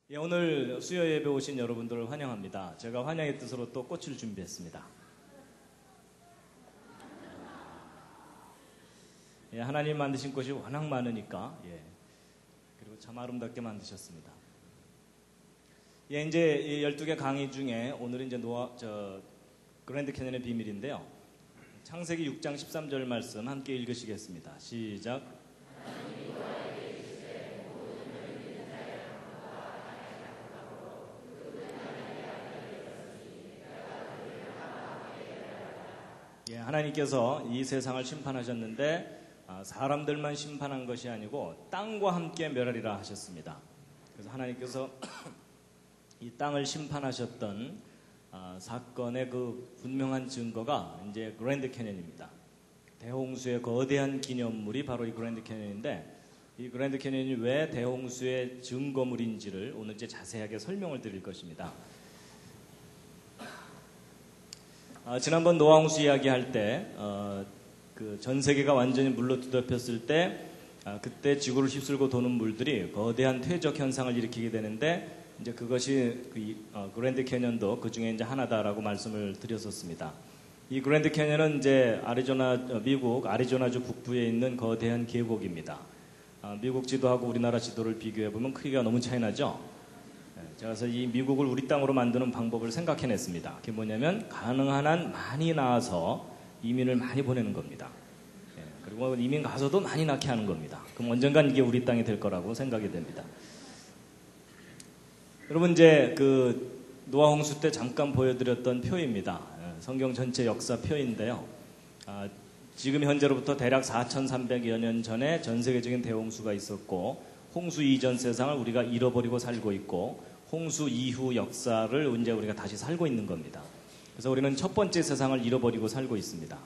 예, 오늘 수요 예배 오신 여러분들을 환영합니다. 제가 환영의 뜻으로 또 꽃을 준비했습니다. 예, 하나님 만드신 꽃이 워낙 많으니까 그리고 참 아름답게 만드셨습니다. 예, 이제 12개 강의 중에 오늘은 이제 그랜드 캐년의 비밀인데요. 창세기 6장 13절 말씀 함께 읽으시겠습니다. 시작. 예, 하나님께서 이 세상을 심판하셨는데 사람들만 심판한 것이 아니고 땅과 함께 멸하리라 하셨습니다. 그래서 하나님께서 이 땅을 심판하셨던 사건의 그 분명한 증거가 이제 그랜드 캐년입니다. 대홍수의 거대한 기념물이 바로 이 그랜드 캐년인데, 이 그랜드 캐년이 왜 대홍수의 증거물인지를 오늘 이제 자세하게 설명을 드릴 것입니다. 지난번 노아홍수 이야기할 때 그 전 세계가 완전히 물로 뒤덮였을 때 그때 지구를 휩쓸고 도는 물들이 거대한 퇴적 현상을 일으키게 되는데, 이제 그것이 그랜드 캐년도 그 중에 이제 하나다라고 말씀을 드렸었습니다. 이 그랜드 캐년은 이제 미국 아리조나주 북부에 있는 거대한 계곡입니다. 미국 지도하고 우리나라 지도를 비교해 보면 크기가 너무 차이 나죠. 그래서 이 미국을 우리 땅으로 만드는 방법을 생각해냈습니다. 그게 뭐냐면 가능한 한 많이 낳아서 이민을 많이 보내는 겁니다. 그리고 이민 가서도 많이 낳게 하는 겁니다. 그럼 언젠간 이게 우리 땅이 될 거라고 생각이 됩니다. 여러분, 이제 그 노아홍수 때 잠깐 보여드렸던 표입니다. 성경 전체 역사 표인데요. 지금 현재로부터 대략 4,300여 년 전에 전 세계적인 대홍수가 있었고, 홍수 이전 세상을 우리가 잃어버리고 살고 있고, 홍수 이후 역사를 이제 우리가 다시 살고 있는 겁니다. 그래서 우리는 첫 번째 세상을 잃어버리고 살고 있습니다.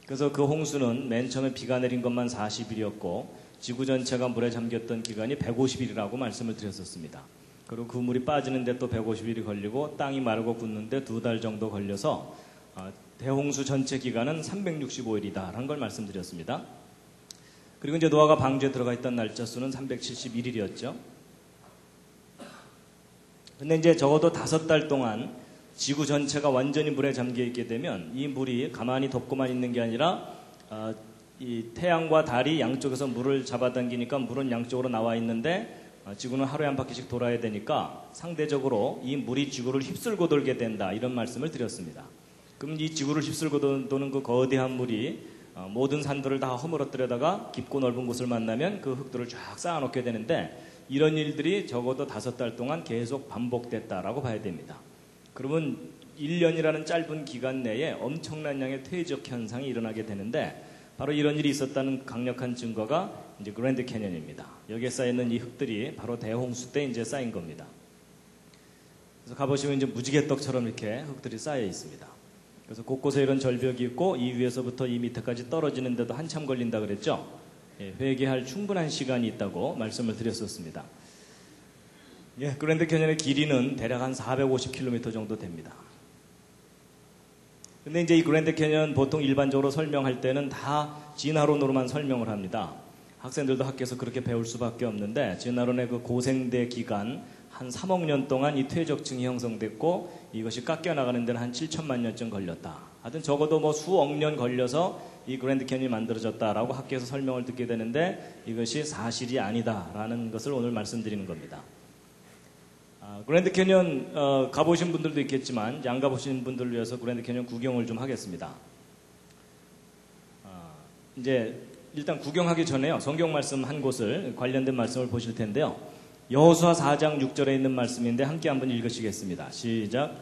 그래서 그 홍수는 맨 처음에 비가 내린 것만 40일이었고 지구 전체가 물에 잠겼던 기간이 150일이라고 말씀을 드렸었습니다. 그리고 그 물이 빠지는데 또 150일이 걸리고 땅이 마르고 굳는데 2달 정도 걸려서 대홍수 전체 기간은 365일이다라는 걸 말씀드렸습니다. 그리고 이제 노아가 방주에 들어가 있던 날짜 수는 371일이었죠. 근데 이제 적어도 5달 동안 지구 전체가 완전히 물에 잠겨 있게 되면 이 물이 가만히 덮고만 있는 게 아니라 이 태양과 달이 양쪽에서 물을 잡아당기니까 물은 양쪽으로 나와 있는데 지구는 하루에 한 바퀴씩 돌아야 되니까 상대적으로 이 물이 지구를 휩쓸고 돌게 된다, 이런 말씀을 드렸습니다. 그럼 이 지구를 휩쓸고 도는 그 거대한 물이 모든 산들을 다 허물어뜨려다가 깊고 넓은 곳을 만나면 그 흙들을 쫙 쌓아놓게 되는데, 이런 일들이 적어도 5달 동안 계속 반복됐다라고 봐야 됩니다. 그러면 1년이라는 짧은 기간 내에 엄청난 양의 퇴적 현상이 일어나게 되는데, 바로 이런 일이 있었다는 강력한 증거가 이제 그랜드 캐년입니다. 여기에 쌓여있는 이 흙들이 바로 대홍수 때 이제 쌓인 겁니다. 그래서 가보시면 이제 무지개떡처럼 이렇게 흙들이 쌓여 있습니다. 그래서 곳곳에 이런 절벽이 있고 이 위에서부터 이 밑에까지 떨어지는데도 한참 걸린다 그랬죠. 회개할 충분한 시간이 있다고 말씀을 드렸었습니다. 그랜드 캐년의 길이는 대략 한 450km 정도 됩니다. 근데 이제 이 그랜드 캐년 보통 일반적으로 설명할 때는 다 진화론으로만 설명을 합니다. 학생들도 학교에서 그렇게 배울 수밖에 없는데, 진화론의 그 고생대 기간 한 3억 년 동안 이 퇴적층이 형성됐고 이것이 깎여나가는 데는 한 7천만 년쯤 걸렸다. 하여튼 적어도 뭐 수억 년 걸려서 이 그랜드 캐년이 만들어졌다라고 학교에서 설명을 듣게 되는데, 이것이 사실이 아니다라는 것을 오늘 말씀드리는 겁니다. 그랜드 캐년 가보신 분들도 있겠지만 안 가보신 분들을 위해서 그랜드 캐년 구경을 좀 하겠습니다. 이제 일단 구경하기 전에요, 성경 말씀 한 곳을 관련된 말씀을 보실 텐데요. 여호수아 4장 6절에 있는 말씀인데 함께 한번 읽으시겠습니다. 시작.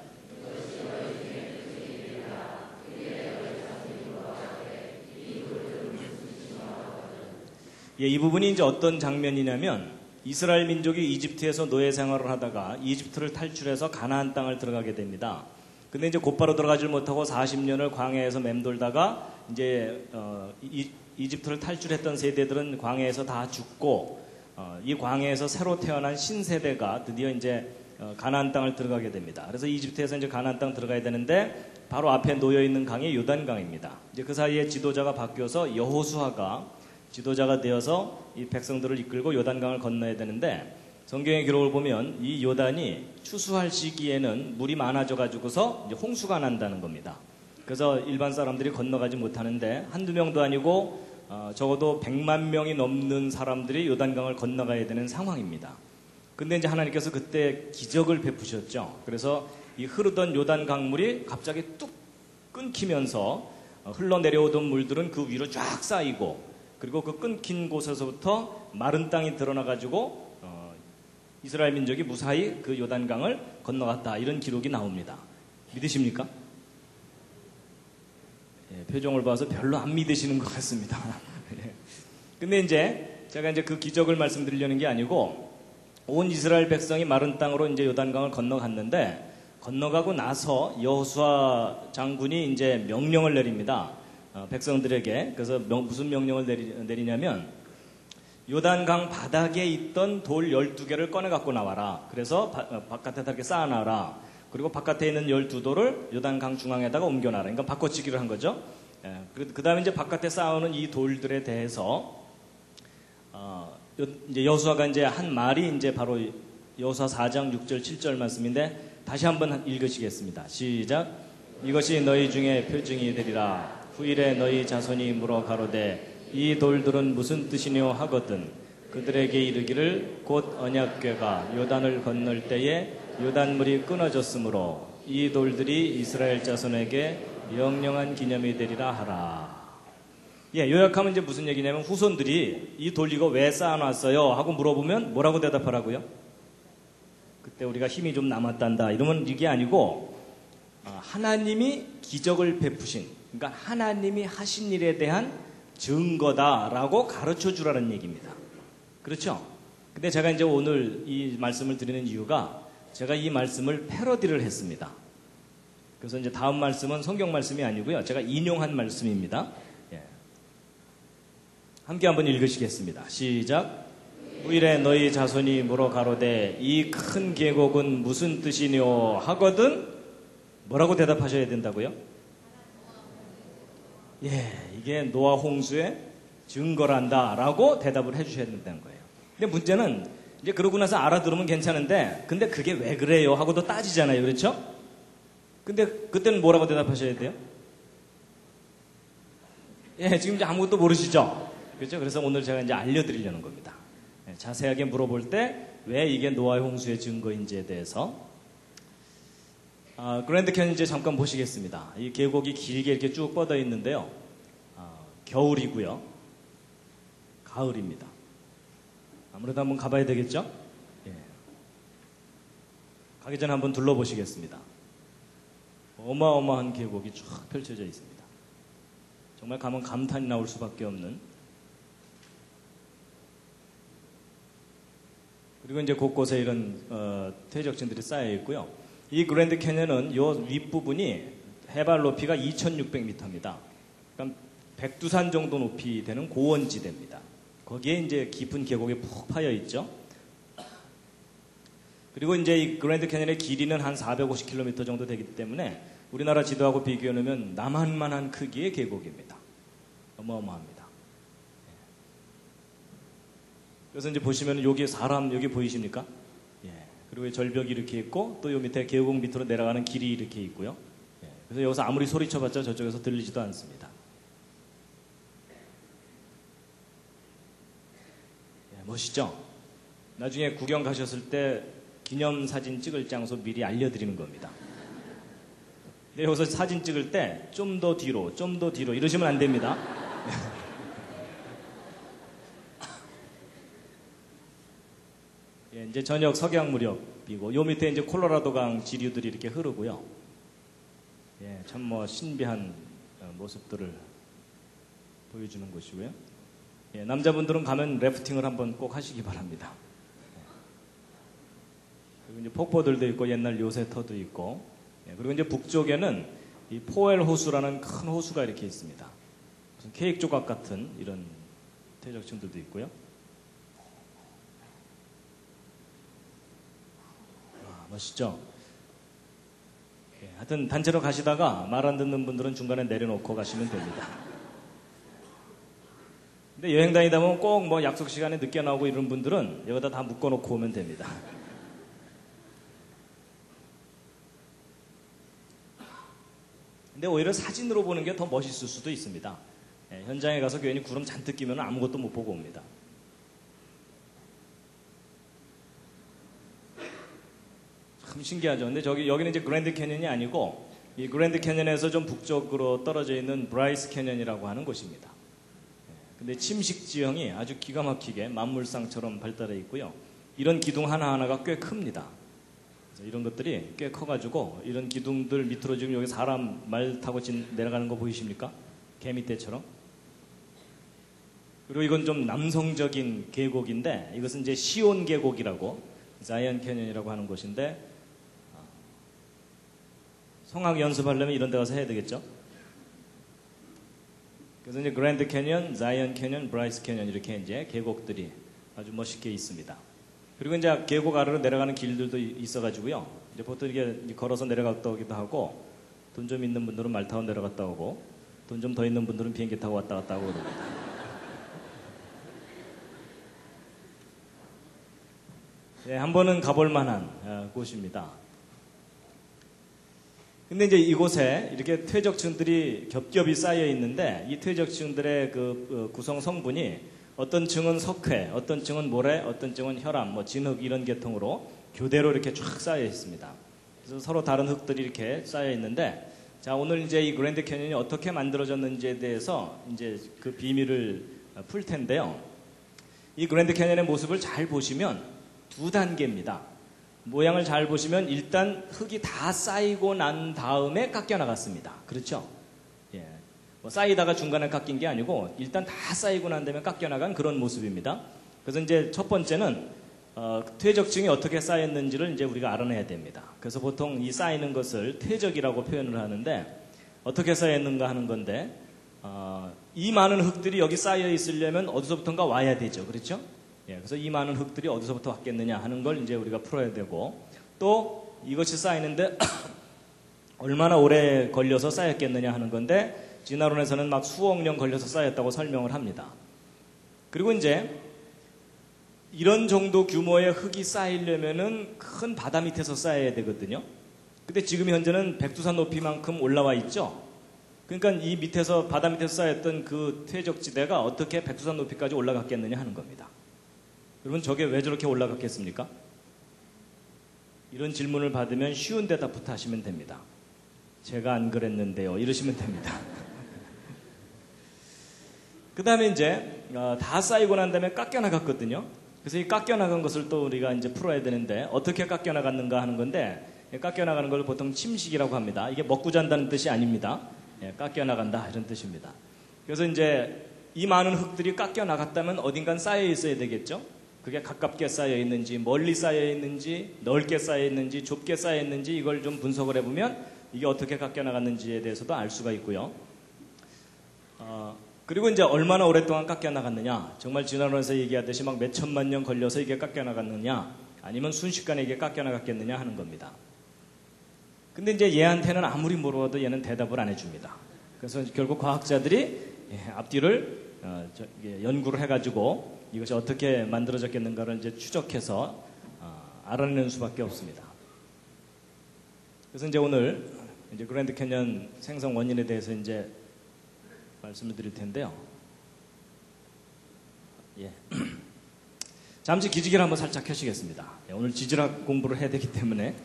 이 부분이 이제 어떤 장면이냐면, 이스라엘 민족이 이집트에서 노예 생활을 하다가 이집트를 탈출해서 가나안 땅을 들어가게 됩니다. 근데 이제 곧바로 들어가질 못하고 40년을 광야에서 맴돌다가 이제 이집트를 탈출했던 세대들은 광야에서 다 죽고 이 광야에서 새로 태어난 신세대가 드디어 이제 가나안 땅을 들어가게 됩니다. 그래서 이집트에서 이제 가나안 땅 들어가야 되는데 바로 앞에 놓여 있는 강이 요단강입니다. 이제 그 사이에 지도자가 바뀌어서 여호수아가 지도자가 되어서 이 백성들을 이끌고 요단강을 건너야 되는데, 성경의 기록을 보면 이 요단이 추수할 시기에는 물이 많아져 가지고서 이제 홍수가 난다는 겁니다. 그래서 일반 사람들이 건너가지 못하는데 한두 명도 아니고 적어도 100만 명이 넘는 사람들이 요단강을 건너가야 되는 상황입니다. 근데 이제 하나님께서 그때 기적을 베푸셨죠. 그래서 이 흐르던 요단 강물이 갑자기 뚝 끊기면서 흘러내려오던 물들은 그 위로 쫙 쌓이고, 그리고 그 끊긴 곳에서부터 마른 땅이 드러나가지고 이스라엘 민족이 무사히 그 요단강을 건너갔다, 이런 기록이 나옵니다. 믿으십니까? 예, 표정을 봐서 별로 안 믿으시는 것 같습니다. 근데 이제 제가 이제 그 기적을 말씀드리려는 게 아니고, 온 이스라엘 백성이 마른 땅으로 이제 요단강을 건너갔는데, 건너가고 나서 여호수아 장군이 이제 명령을 내립니다. 백성들에게. 그래서 무슨 명령을 내리냐면, 요단강 바닥에 있던 돌 12개를 꺼내 갖고 나와라. 그래서 바깥에다 이렇게 쌓아놔라. 그리고 바깥에 있는 12돌을 요단강 중앙에다가 옮겨놔라. 그러니까 바꿔치기를 한 거죠. 예, 그 다음에 이제 바깥에 쌓아오는 이 돌들에 대해서 이제 여호수아가 이제 한 말이 이제 바로 여호수아 4장 6절 7절 말씀인데, 다시 한번 읽으시겠습니다. 시작. 이것이 너희 중에 표징이 되리라. 후일에 너희 자손이 물어 가로되 이 돌들은 무슨 뜻이뇨 하거든 그들에게 이르기를 곧 언약궤가 요단을 건널 때에 요단물이 끊어졌으므로 이 돌들이 이스라엘 자손에게 영영한 기념이 되리라 하라. 예, 요약하면 이제 무슨 얘기냐면, 후손들이 이 돌 이거 왜 쌓아놨어요? 하고 물어보면 뭐라고 대답하라고요? 그때 우리가 힘이 좀 남았단다, 이러면 이게 아니고, 하나님이 기적을 베푸신, 그러니까 하나님이 하신 일에 대한 증거다라고 가르쳐 주라는 얘기입니다. 그렇죠? 근데 제가 이제 오늘 이 말씀을 드리는 이유가, 제가 이 말씀을 패러디를 했습니다. 그래서 이제 다음 말씀은 성경 말씀이 아니고요, 제가 인용한 말씀입니다. 예. 함께 한번 읽으시겠습니다. 시작. 후일에 너희 자손이 물어 가로되 이 큰 계곡은 무슨 뜻이뇨 하거든 뭐라고 대답하셔야 된다고요? 예, 이게 노아 홍수의 증거란다 라고 대답을 해주셔야 된다는 거예요. 근데 문제는 이제 그러고 나서 알아들으면 괜찮은데, 근데 그게 왜 그래요? 하고도 따지잖아요. 그렇죠? 근데 그때는 뭐라고 대답하셔야 돼요? 예, 지금 이제 아무것도 모르시죠? 그렇죠? 그래서 오늘 제가 이제 알려드리려는 겁니다. 예, 자세하게 물어볼 때 왜 이게 노아의 홍수의 증거인지에 대해서. 그랜드 캐니언 이제 잠깐 보시겠습니다. 이 계곡이 길게 이렇게 쭉 뻗어 있는데요. 겨울이고요. 가을입니다. 아무래도 한번 가봐야 되겠죠? 예. 가기 전에 한번 둘러보시겠습니다. 어마어마한 계곡이 쫙 펼쳐져 있습니다. 정말 가면 감탄이 나올 수밖에 없는. 그리고 이제 곳곳에 이런 퇴적층들이 쌓여 있고요. 이 그랜드 캐니언은 요 윗부분이 해발 높이가 2,600m입니다. 그러니까 백두산 정도 높이 되는 고원지대입니다. 거기에 이제 깊은 계곡이 푹 파여 있죠. 그리고 이제 이 그랜드 캐니언의 길이는 한 450km 정도 되기 때문에 우리나라 지도하고 비교해 놓으면 남한만한 크기의 계곡입니다. 어마어마합니다. 그래서 이제 보시면 여기 사람 여기 보이십니까? 예. 그리고 절벽이 이렇게 있고 또 요 밑에 계곡 밑으로 내려가는 길이 이렇게 있고요. 예. 그래서 여기서 아무리 소리쳐봤자 저쪽에서 들리지도 않습니다. 예, 멋있죠? 나중에 구경 가셨을 때 기념사진 찍을 장소 미리 알려드리는 겁니다. 근데 여기서 사진 찍을 때 좀 더 뒤로, 좀 더 뒤로 이러시면 안 됩니다. 예, 이제 저녁 석양 무렵이고 요 밑에 이제 콜로라도강 지류들이 이렇게 흐르고요. 예, 참 뭐 신비한 모습들을 보여주는 곳이고요. 예, 남자분들은 가면 래프팅을 한번 꼭 하시기 바랍니다. 그리고 이제 폭포들도 있고 옛날 요새터도 있고, 예, 그리고 이제 북쪽에는 이 포엘 호수라는 큰 호수가 이렇게 있습니다. 무슨 케이크 조각 같은 이런 퇴적층들도 있고요. 멋있죠? 예, 하여튼 단체로 가시다가 말 안 듣는 분들은 중간에 내려놓고 가시면 됩니다. 근데 여행 다니다 보면 꼭 뭐 약속 시간에 늦게 나오고 이런 분들은 여기다 다 묶어놓고 오면 됩니다. 근데 오히려 사진으로 보는 게 더 멋있을 수도 있습니다. 예, 현장에 가서 괜히 구름 잔뜩 끼면 아무것도 못 보고 옵니다. 참 신기하죠. 근데 여기는 이제 그랜드 캐년이 아니고 이 그랜드 캐년에서 좀 북쪽으로 떨어져 있는 브라이스 캐년이라고 하는 곳입니다. 근데 침식 지형이 아주 기가 막히게 만물상처럼 발달해 있고요. 이런 기둥 하나하나가 꽤 큽니다. 이런 것들이 꽤 커가지고 이런 기둥들 밑으로 지금 여기 사람 말 타고 내려가는 거 보이십니까? 개미떼처럼. 그리고 이건 좀 남성적인 계곡인데 이것은 이제 시온 계곡이라고 자이언 캐년이라고 하는 곳인데 성악 연습하려면 이런 데 가서 해야 되겠죠? 그래서 이제 그랜드 캐년, 자이언 캐년, 브라이스 캐년 이렇게 이제 계곡들이 아주 멋있게 있습니다. 그리고 이제 계곡 아래로 내려가는 길들도 있어가지고요. 이제 보통 이게 걸어서 내려갔다 오기도 하고 돈 좀 있는 분들은 말 타고 내려갔다 오고 돈 좀 더 있는 분들은 비행기 타고 왔다 갔다 하고 그럽니다. 네, 한 번은 가볼 만한 곳입니다. 근데 이제 이곳에 이렇게 퇴적층들이 겹겹이 쌓여 있는데 이 퇴적층들의 그 구성 성분이 어떤 층은 석회, 어떤 층은 모래, 어떤 층은 혈암, 뭐 진흙 이런 계통으로 교대로 이렇게 쫙 쌓여 있습니다. 그래서 서로 다른 흙들이 이렇게 쌓여 있는데 자, 오늘 이제 이 그랜드 캐년이 어떻게 만들어졌는지에 대해서 이제 그 비밀을 풀 텐데요. 이 그랜드 캐년의 모습을 잘 보시면 두 단계입니다. 모양을 잘 보시면 일단 흙이 다 쌓이고 난 다음에 깎여 나갔습니다. 그렇죠? 예. 뭐 쌓이다가 중간에 깎인 게 아니고 일단 다 쌓이고 난 다음에 깎여 나간 그런 모습입니다. 그래서 이제 첫 번째는 퇴적층이 어떻게 쌓였는지를 이제 우리가 알아내야 됩니다. 그래서 보통 이 쌓이는 것을 퇴적이라고 표현을 하는데 어떻게 쌓였는가 하는 건데 이 많은 흙들이 여기 쌓여 있으려면 어디서부턴가 와야 되죠. 그렇죠? 예, 그래서 이 많은 흙들이 어디서부터 왔겠느냐 하는 걸 이제 우리가 풀어야 되고 또 이것이 쌓이는데 얼마나 오래 걸려서 쌓였겠느냐 하는 건데 진화론에서는 막 수억 년 걸려서 쌓였다고 설명을 합니다. 그리고 이제 이런 정도 규모의 흙이 쌓이려면은 큰 바다 밑에서 쌓여야 되거든요. 근데 지금 현재는 백두산 높이만큼 올라와 있죠. 그러니까 이 밑에서 바다 밑에서 쌓였던 그 퇴적지대가 어떻게 백두산 높이까지 올라갔겠느냐 하는 겁니다. 여러분 저게 왜 저렇게 올라갔겠습니까? 이런 질문을 받으면 쉬운 대답부터 하시면 됩니다. 제가 안 그랬는데요. 이러시면 됩니다. 그 다음에 이제 다 쌓이고 난 다음에 깎여 나갔거든요. 그래서 이 깎여 나간 것을 또 우리가 이제 풀어야 되는데 어떻게 깎여 나갔는가 하는 건데 깎여 나가는 걸 보통 침식이라고 합니다. 이게 먹고 잔다는 뜻이 아닙니다. 깎여 나간다 이런 뜻입니다. 그래서 이제 이 많은 흙들이 깎여 나갔다면 어딘간 쌓여 있어야 되겠죠. 그게 가깝게 쌓여 있는지 멀리 쌓여 있는지 넓게 쌓여 있는지 좁게 쌓여 있는지 이걸 좀 분석을 해보면 이게 어떻게 깎여 나갔는지에 대해서도 알 수가 있고요. 그리고 이제 얼마나 오랫동안 깎여 나갔느냐, 정말 진화론에서 얘기하듯이 막 몇 천만 년 걸려서 이게 깎여 나갔느냐 아니면 순식간에 이게 깎여 나갔겠느냐 하는 겁니다. 근데 이제 얘한테는 아무리 물어봐도 얘는 대답을 안 해줍니다. 그래서 결국 과학자들이 앞뒤를 연구를 해가지고 이것이 어떻게 만들어졌겠는가를 이제 추적해서 알아내는 수밖에 없습니다. 그래서 이제 오늘 이제 그랜드 캐년 생성 원인에 대해서 이제 말씀을 드릴 텐데요. 예. 잠시 기지개를 한번 살짝 켜시겠습니다. 오늘 지질학 공부를 해야 되기 때문에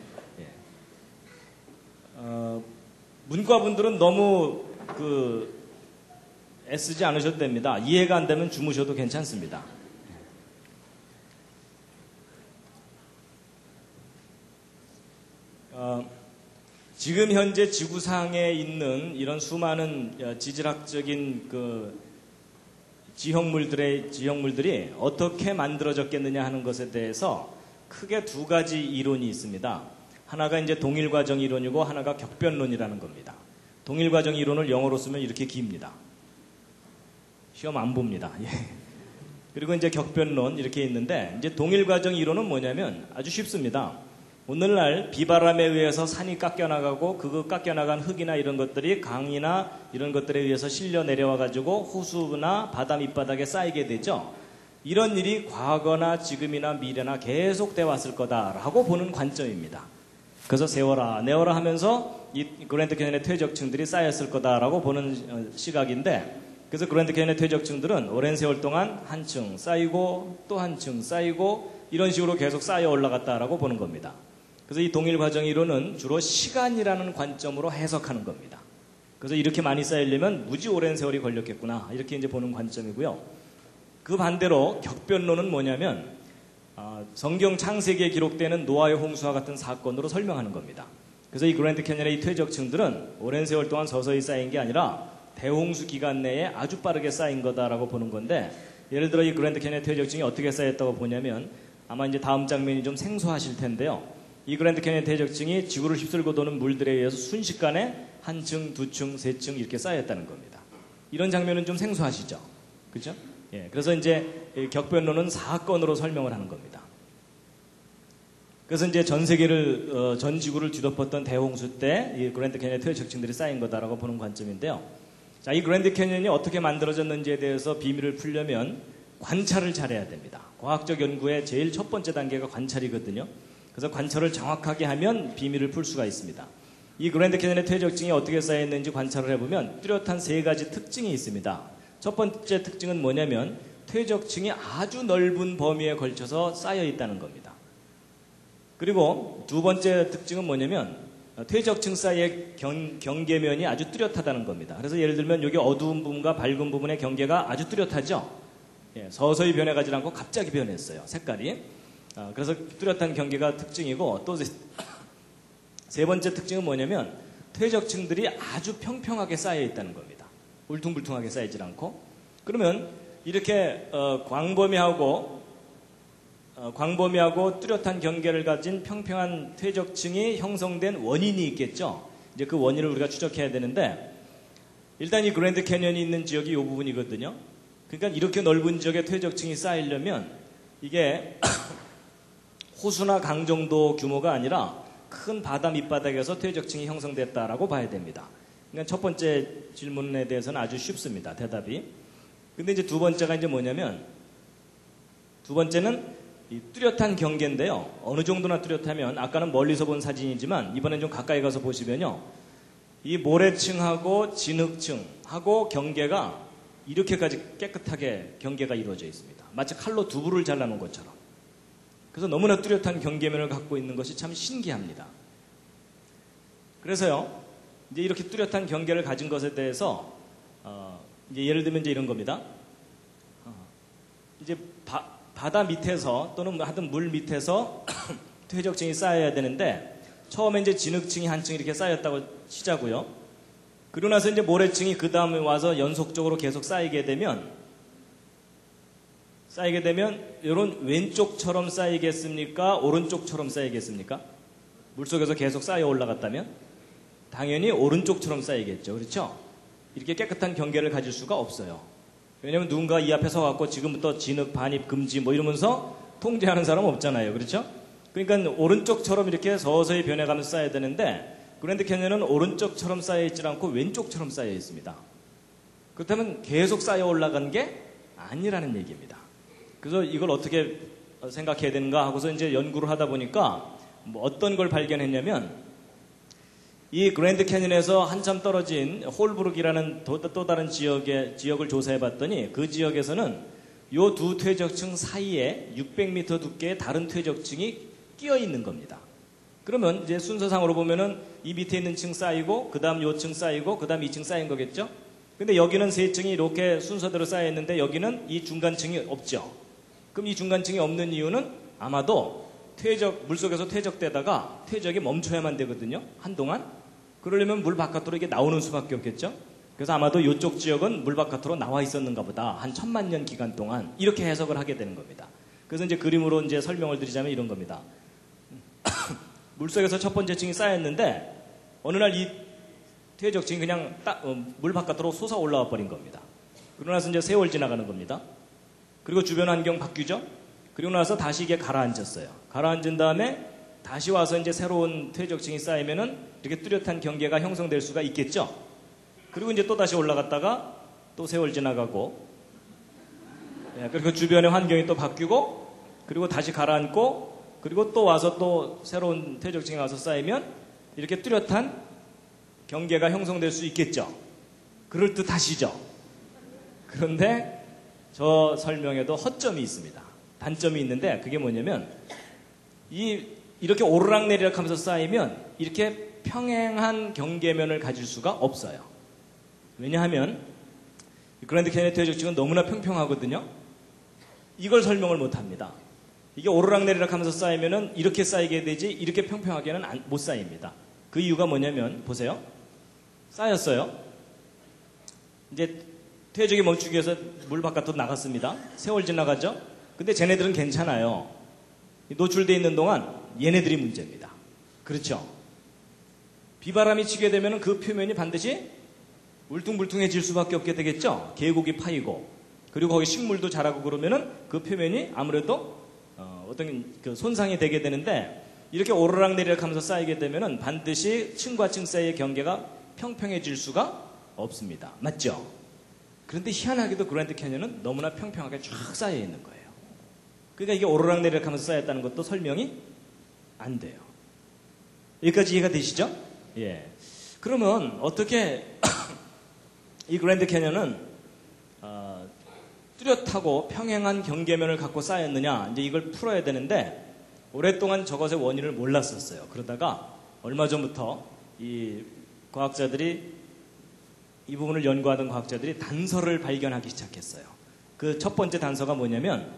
문과분들은 너무 애쓰지 않으셔도 됩니다. 이해가 안 되면 주무셔도 괜찮습니다. 지금 현재 지구상에 있는 이런 수많은 지질학적인 지형물들이 어떻게 만들어졌겠느냐 하는 것에 대해서 크게 두 가지 이론이 있습니다. 하나가 이제 동일과정 이론이고 하나가 격변론이라는 겁니다. 동일과정 이론을 영어로 쓰면 이렇게 깁니다. 시험 안 봅니다. 예. 그리고 이제 격변론 이렇게 있는데 이제 동일과정 이론은 뭐냐면 아주 쉽습니다. 오늘날 비바람에 의해서 산이 깎여나가고 그 깎여나간 흙이나 이런 것들이 강이나 이런 것들에 의해서 실려 내려와 가지고 호수나 바다 밑바닥에 쌓이게 되죠. 이런 일이 과거나 지금이나 미래나 계속돼 왔을 거다라고 보는 관점입니다. 그래서 세워라 내워라 하면서 이 그랜드 캐니언의 퇴적층들이 쌓였을 거다라고 보는 시각인데, 그래서 그랜드 캐니언의 퇴적층들은 오랜 세월 동안 한 층 쌓이고 또 한 층 쌓이고 이런 식으로 계속 쌓여 올라갔다라고 보는 겁니다. 그래서 이 동일 과정 이론은 주로 시간이라는 관점으로 해석하는 겁니다. 그래서 이렇게 많이 쌓이려면 무지 오랜 세월이 걸렸겠구나 이렇게 이제 보는 관점이고요. 그 반대로 격변론은 뭐냐면 성경 창세기에 기록되는 노아의 홍수와 같은 사건으로 설명하는 겁니다. 그래서 이 그랜드 캐니언의 이 퇴적층들은 오랜 세월 동안 서서히 쌓인 게 아니라 대홍수 기간 내에 아주 빠르게 쌓인 거다라고 보는 건데, 예를 들어 이 그랜드 캐니언의 퇴적층이 어떻게 쌓였다고 보냐면, 아마 이제 다음 장면이 좀 생소하실 텐데요. 이 그랜드 캐니언 퇴적층이 지구를 휩쓸고 도는 물들에 의해서 순식간에 한 층, 두 층, 세 층 이렇게 쌓였다는 겁니다. 이런 장면은 좀 생소하시죠? 그죠? 예, 그래서 이제 격변론은 사건으로 설명을 하는 겁니다. 그래서 이제 전 세계를, 전 지구를 뒤덮었던 대홍수 때 이 그랜드 캐니언 퇴적층들이 쌓인 거다라고 보는 관점인데요. 자, 이 그랜드 캐니언이 어떻게 만들어졌는지에 대해서 비밀을 풀려면 관찰을 잘해야 됩니다. 과학적 연구의 제일 첫 번째 단계가 관찰이거든요. 그래서 관찰을 정확하게 하면 비밀을 풀 수가 있습니다. 이 그랜드 캐니언의 퇴적층이 어떻게 쌓여있는지 관찰을 해보면 뚜렷한 세 가지 특징이 있습니다. 첫 번째 특징은 뭐냐면 퇴적층이 아주 넓은 범위에 걸쳐서 쌓여 있다는 겁니다. 그리고 두 번째 특징은 뭐냐면 퇴적층 사이의 경계면이 아주 뚜렷하다는 겁니다. 그래서 예를 들면 여기 어두운 부분과 밝은 부분의 경계가 아주 뚜렷하죠. 예, 서서히 변해가지 않고 갑자기 변했어요. 색깔이. 그래서 뚜렷한 경계가 특징이고, 또 세 번째 특징은 뭐냐면 퇴적층들이 아주 평평하게 쌓여 있다는 겁니다. 울퉁불퉁하게 쌓이질 않고. 그러면 이렇게 광범위하고 뚜렷한 경계를 가진 평평한 퇴적층이 형성된 원인이 있겠죠. 이제 그 원인을 우리가 추적해야 되는데, 일단 이 그랜드 캐니언이 있는 지역이 이 부분이거든요. 그러니까 이렇게 넓은 지역에 퇴적층이 쌓이려면 이게 호수나 강 정도 규모가 아니라 큰 바다 밑바닥에서 퇴적층이 형성됐다라고 봐야 됩니다. 그러니까 첫 번째 질문에 대해서는 아주 쉽습니다. 대답이. 근데 이제 두 번째가 이제 뭐냐면, 두 번째는 이 뚜렷한 경계인데요. 어느 정도나 뚜렷하면, 아까는 멀리서 본 사진이지만 이번엔 좀 가까이 가서 보시면요. 이 모래층하고 진흙층하고 경계가 이렇게까지 깨끗하게 경계가 이루어져 있습니다. 마치 칼로 두부를 잘라놓은 것처럼. 그래서 너무나 뚜렷한 경계면을 갖고 있는 것이 참 신기합니다. 그래서요, 이제 이렇게 뚜렷한 경계를 가진 것에 대해서 이제 예를 들면 이제 이런 겁니다. 이제 바다 밑에서 또는 하여튼 물 밑에서 퇴적층이 쌓여야 되는데, 처음에 이제 진흙층이 한 층 이렇게 쌓였다고 치자고요. 그러고 나서 이제 모래층이 그 다음에 와서 연속적으로 계속 쌓이게 되면 이런 왼쪽처럼 쌓이겠습니까? 오른쪽처럼 쌓이겠습니까? 물속에서 계속 쌓여 올라갔다면 당연히 오른쪽처럼 쌓이겠죠. 그렇죠? 이렇게 깨끗한 경계를 가질 수가 없어요. 왜냐하면 누군가 이 앞에 서갖고 지금부터 진흙, 반입, 금지 뭐 이러면서 통제하는 사람 없잖아요. 그렇죠? 그러니까 오른쪽처럼 이렇게 서서히 변해가면서 쌓여야 되는데, 그랜드 캐니언은 오른쪽처럼 쌓여있지 않고 왼쪽처럼 쌓여 있습니다. 그렇다면 계속 쌓여 올라간 게 아니라는 얘기입니다. 그래서 이걸 어떻게 생각해야 되는가 하고서 이제 연구를 하다 보니까 뭐 어떤 걸 발견했냐면, 이 그랜드 캐니언에서 한참 떨어진 홀브룩이라는 또 다른 지역을 조사해 봤더니 그 지역에서는 요 두 퇴적층 사이에 600m 두께의 다른 퇴적층이 끼어 있는 겁니다. 그러면 이제 순서상으로 보면은 이 밑에 있는 층 쌓이고, 그 다음 요 층 쌓이고, 그 다음 이 층 쌓인 거겠죠? 근데 여기는 세 층이 이렇게 순서대로 쌓여 있는데 여기는 이 중간층이 없죠. 그럼 이 중간층이 없는 이유는 아마도 물속에서 퇴적되다가 퇴적이 멈춰야만 되거든요. 한동안. 그러려면 물 바깥으로 이게 나오는 수밖에 없겠죠. 그래서 아마도 이쪽 지역은 물 바깥으로 나와 있었는가 보다. 한 1000만 년 기간 동안. 이렇게 해석을 하게 되는 겁니다. 그래서 이제 그림으로 이제 설명을 드리자면 이런 겁니다. 물속에서 첫 번째 층이 쌓였는데 어느 날 이 퇴적층이 그냥 물 바깥으로 솟아 올라와 버린 겁니다. 그러고 나서 이제 세월 지나가는 겁니다. 그리고 주변 환경 바뀌죠. 그리고 나서 다시 이게 가라앉았어요. 가라앉은 다음에 다시 와서 이제 새로운 퇴적층이 쌓이면은 이렇게 뚜렷한 경계가 형성될 수가 있겠죠. 그리고 이제 또 다시 올라갔다가 또 세월 지나가고, 예, 그리고 주변의 환경이 또 바뀌고, 그리고 다시 가라앉고, 그리고 또 와서 또 새로운 퇴적층이 와서 쌓이면 이렇게 뚜렷한 경계가 형성될 수 있겠죠. 그럴듯하시죠. 그런데 저 설명에도 허점이 있습니다. 단점이 있는데 그게 뭐냐면 이렇게 오르락내리락 하면서 쌓이면 이렇게 평행한 경계면을 가질 수가 없어요. 왜냐하면 그랜드 캐니언의 퇴적층은 너무나 평평하거든요. 이걸 설명을 못합니다. 이게 오르락내리락 하면서 쌓이면은 이렇게 쌓이게 되지 이렇게 평평하게는 못 쌓입니다. 그 이유가 뭐냐면 보세요. 쌓였어요. 이제 퇴적이 멈추기 위해서 물 바깥으로 나갔습니다. 세월 지나가죠. 근데 쟤네들은 괜찮아요. 노출되어 있는 동안 얘네들이 문제입니다. 그렇죠? 비바람이 치게 되면 그 표면이 반드시 울퉁불퉁해질 수밖에 없게 되겠죠? 계곡이 파이고, 그리고 거기 식물도 자라고 그러면은 그 표면이 아무래도 어떤 그 손상이 되게 되는데, 이렇게 오르락내리락 하면서 쌓이게 되면은 반드시 층과 층 사이의 경계가 평평해질 수가 없습니다. 맞죠? 그런데 희한하게도 그랜드 캐니언은 너무나 평평하게 쫙 쌓여 있는 거예요. 그러니까 이게 오르락내리락 하면서 쌓였다는 것도 설명이 안 돼요. 여기까지 이해가 되시죠? 예. 그러면 어떻게 이 그랜드 캐니언은 뚜렷하고 평행한 경계면을 갖고 쌓였느냐, 이제 이걸 풀어야 되는데 오랫동안 저것의 원인을 몰랐었어요. 그러다가 얼마 전부터 이 과학자들이, 이 부분을 연구하던 과학자들이 단서를 발견하기 시작했어요. 그 첫 번째 단서가 뭐냐면,